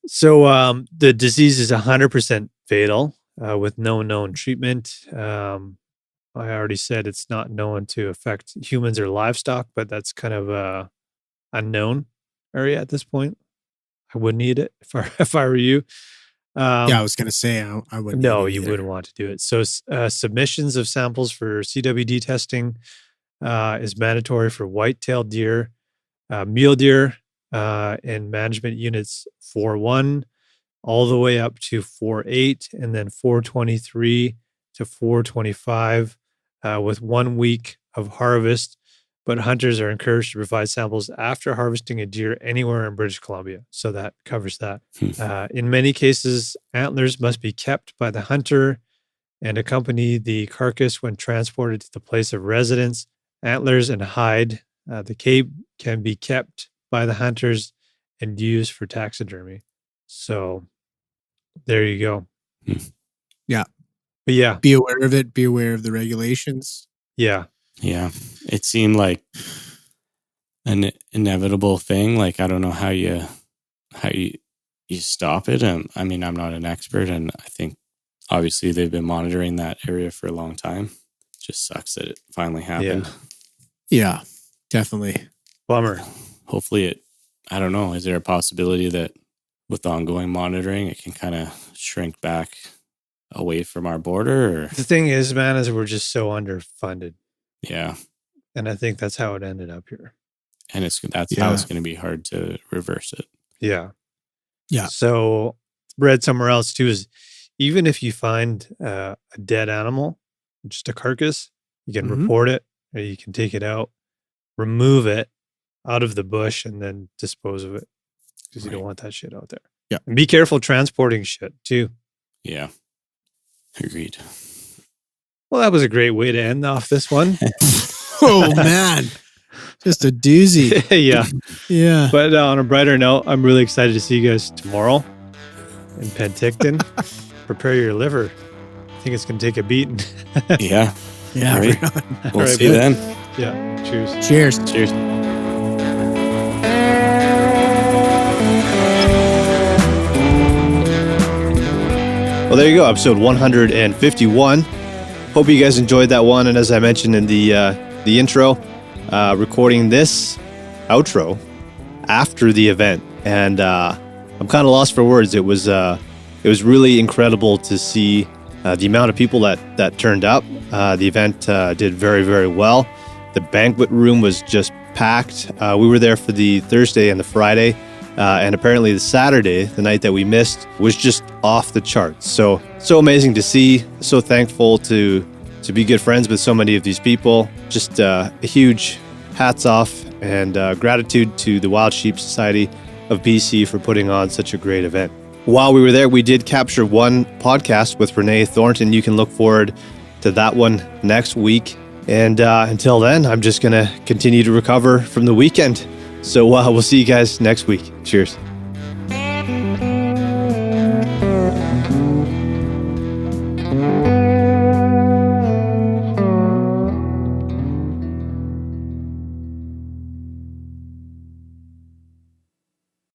so the disease is 100% fatal with no known treatment. I already said it's not known to affect humans or livestock, but that's kind of a unknown area at this point. I wouldn't eat it if I were you. I was going to say I wouldn't. No, you wouldn't want to do it. So submissions of samples for CWD testing is mandatory for white-tailed deer, mule deer, in management units 4.1 all the way up to 4.8, and then 4.23 to 4.25 with 1 week of harvest. But hunters are encouraged to provide samples after harvesting a deer anywhere in British Columbia. So that covers that. In many cases, antlers must be kept by the hunter and accompany the carcass when transported to the place of residence. Antlers and hide, the cape, can be kept by the hunters and used for taxidermy. So there you go. Yeah. But be aware of it. Be aware of the regulations. Yeah. It seemed like an inevitable thing. Like, I don't know how you stop it. I mean, I'm not an expert, and I think obviously they've been monitoring that area for a long time. It just sucks that it finally happened. Yeah, definitely. Bummer. Hopefully I don't know. Is there a possibility that with ongoing monitoring, it can kind of shrink back away from our border? Or? The thing is, man, is we're just so underfunded. Yeah. And I think that's how it ended up here. And that's how it's going to be hard to reverse it. Yeah. Yeah. So read somewhere else too is even if you find a dead animal, just a carcass, you can report it, or you can take it out, remove it out of the bush, and then dispose of it because you don't want that shit out there. Yeah. And be careful transporting shit too. Yeah. Agreed. Well, that was a great way to end off this one. Oh, man. Just a doozy. Yeah. Yeah. But on a brighter note, I'm really excited to see you guys tomorrow in Penticton. Prepare your liver. I think it's going to take a beating. Yeah. Right. Right. We'll see you then. Yeah. Cheers. Cheers. Cheers. Well, there you go, episode 151. Hope you guys enjoyed that one. And as I mentioned in the intro, recording this outro after the event, and I'm kind of lost for words. It was really incredible to see the amount of people that turned up. The event did very, very well. The banquet room was just packed. We were there for the Thursday and the Friday, and apparently the Saturday, the night that we missed, was just off the charts. So amazing to see. So thankful to be good friends with so many of these people. Just a huge hats off and gratitude to the Wild Sheep Society of BC for putting on such a great event. While we were there, we did capture one podcast with Renee Thornton. You can look forward to that one next week. And until then, I'm just going to continue to recover from the weekend. So we'll see you guys next week. Cheers.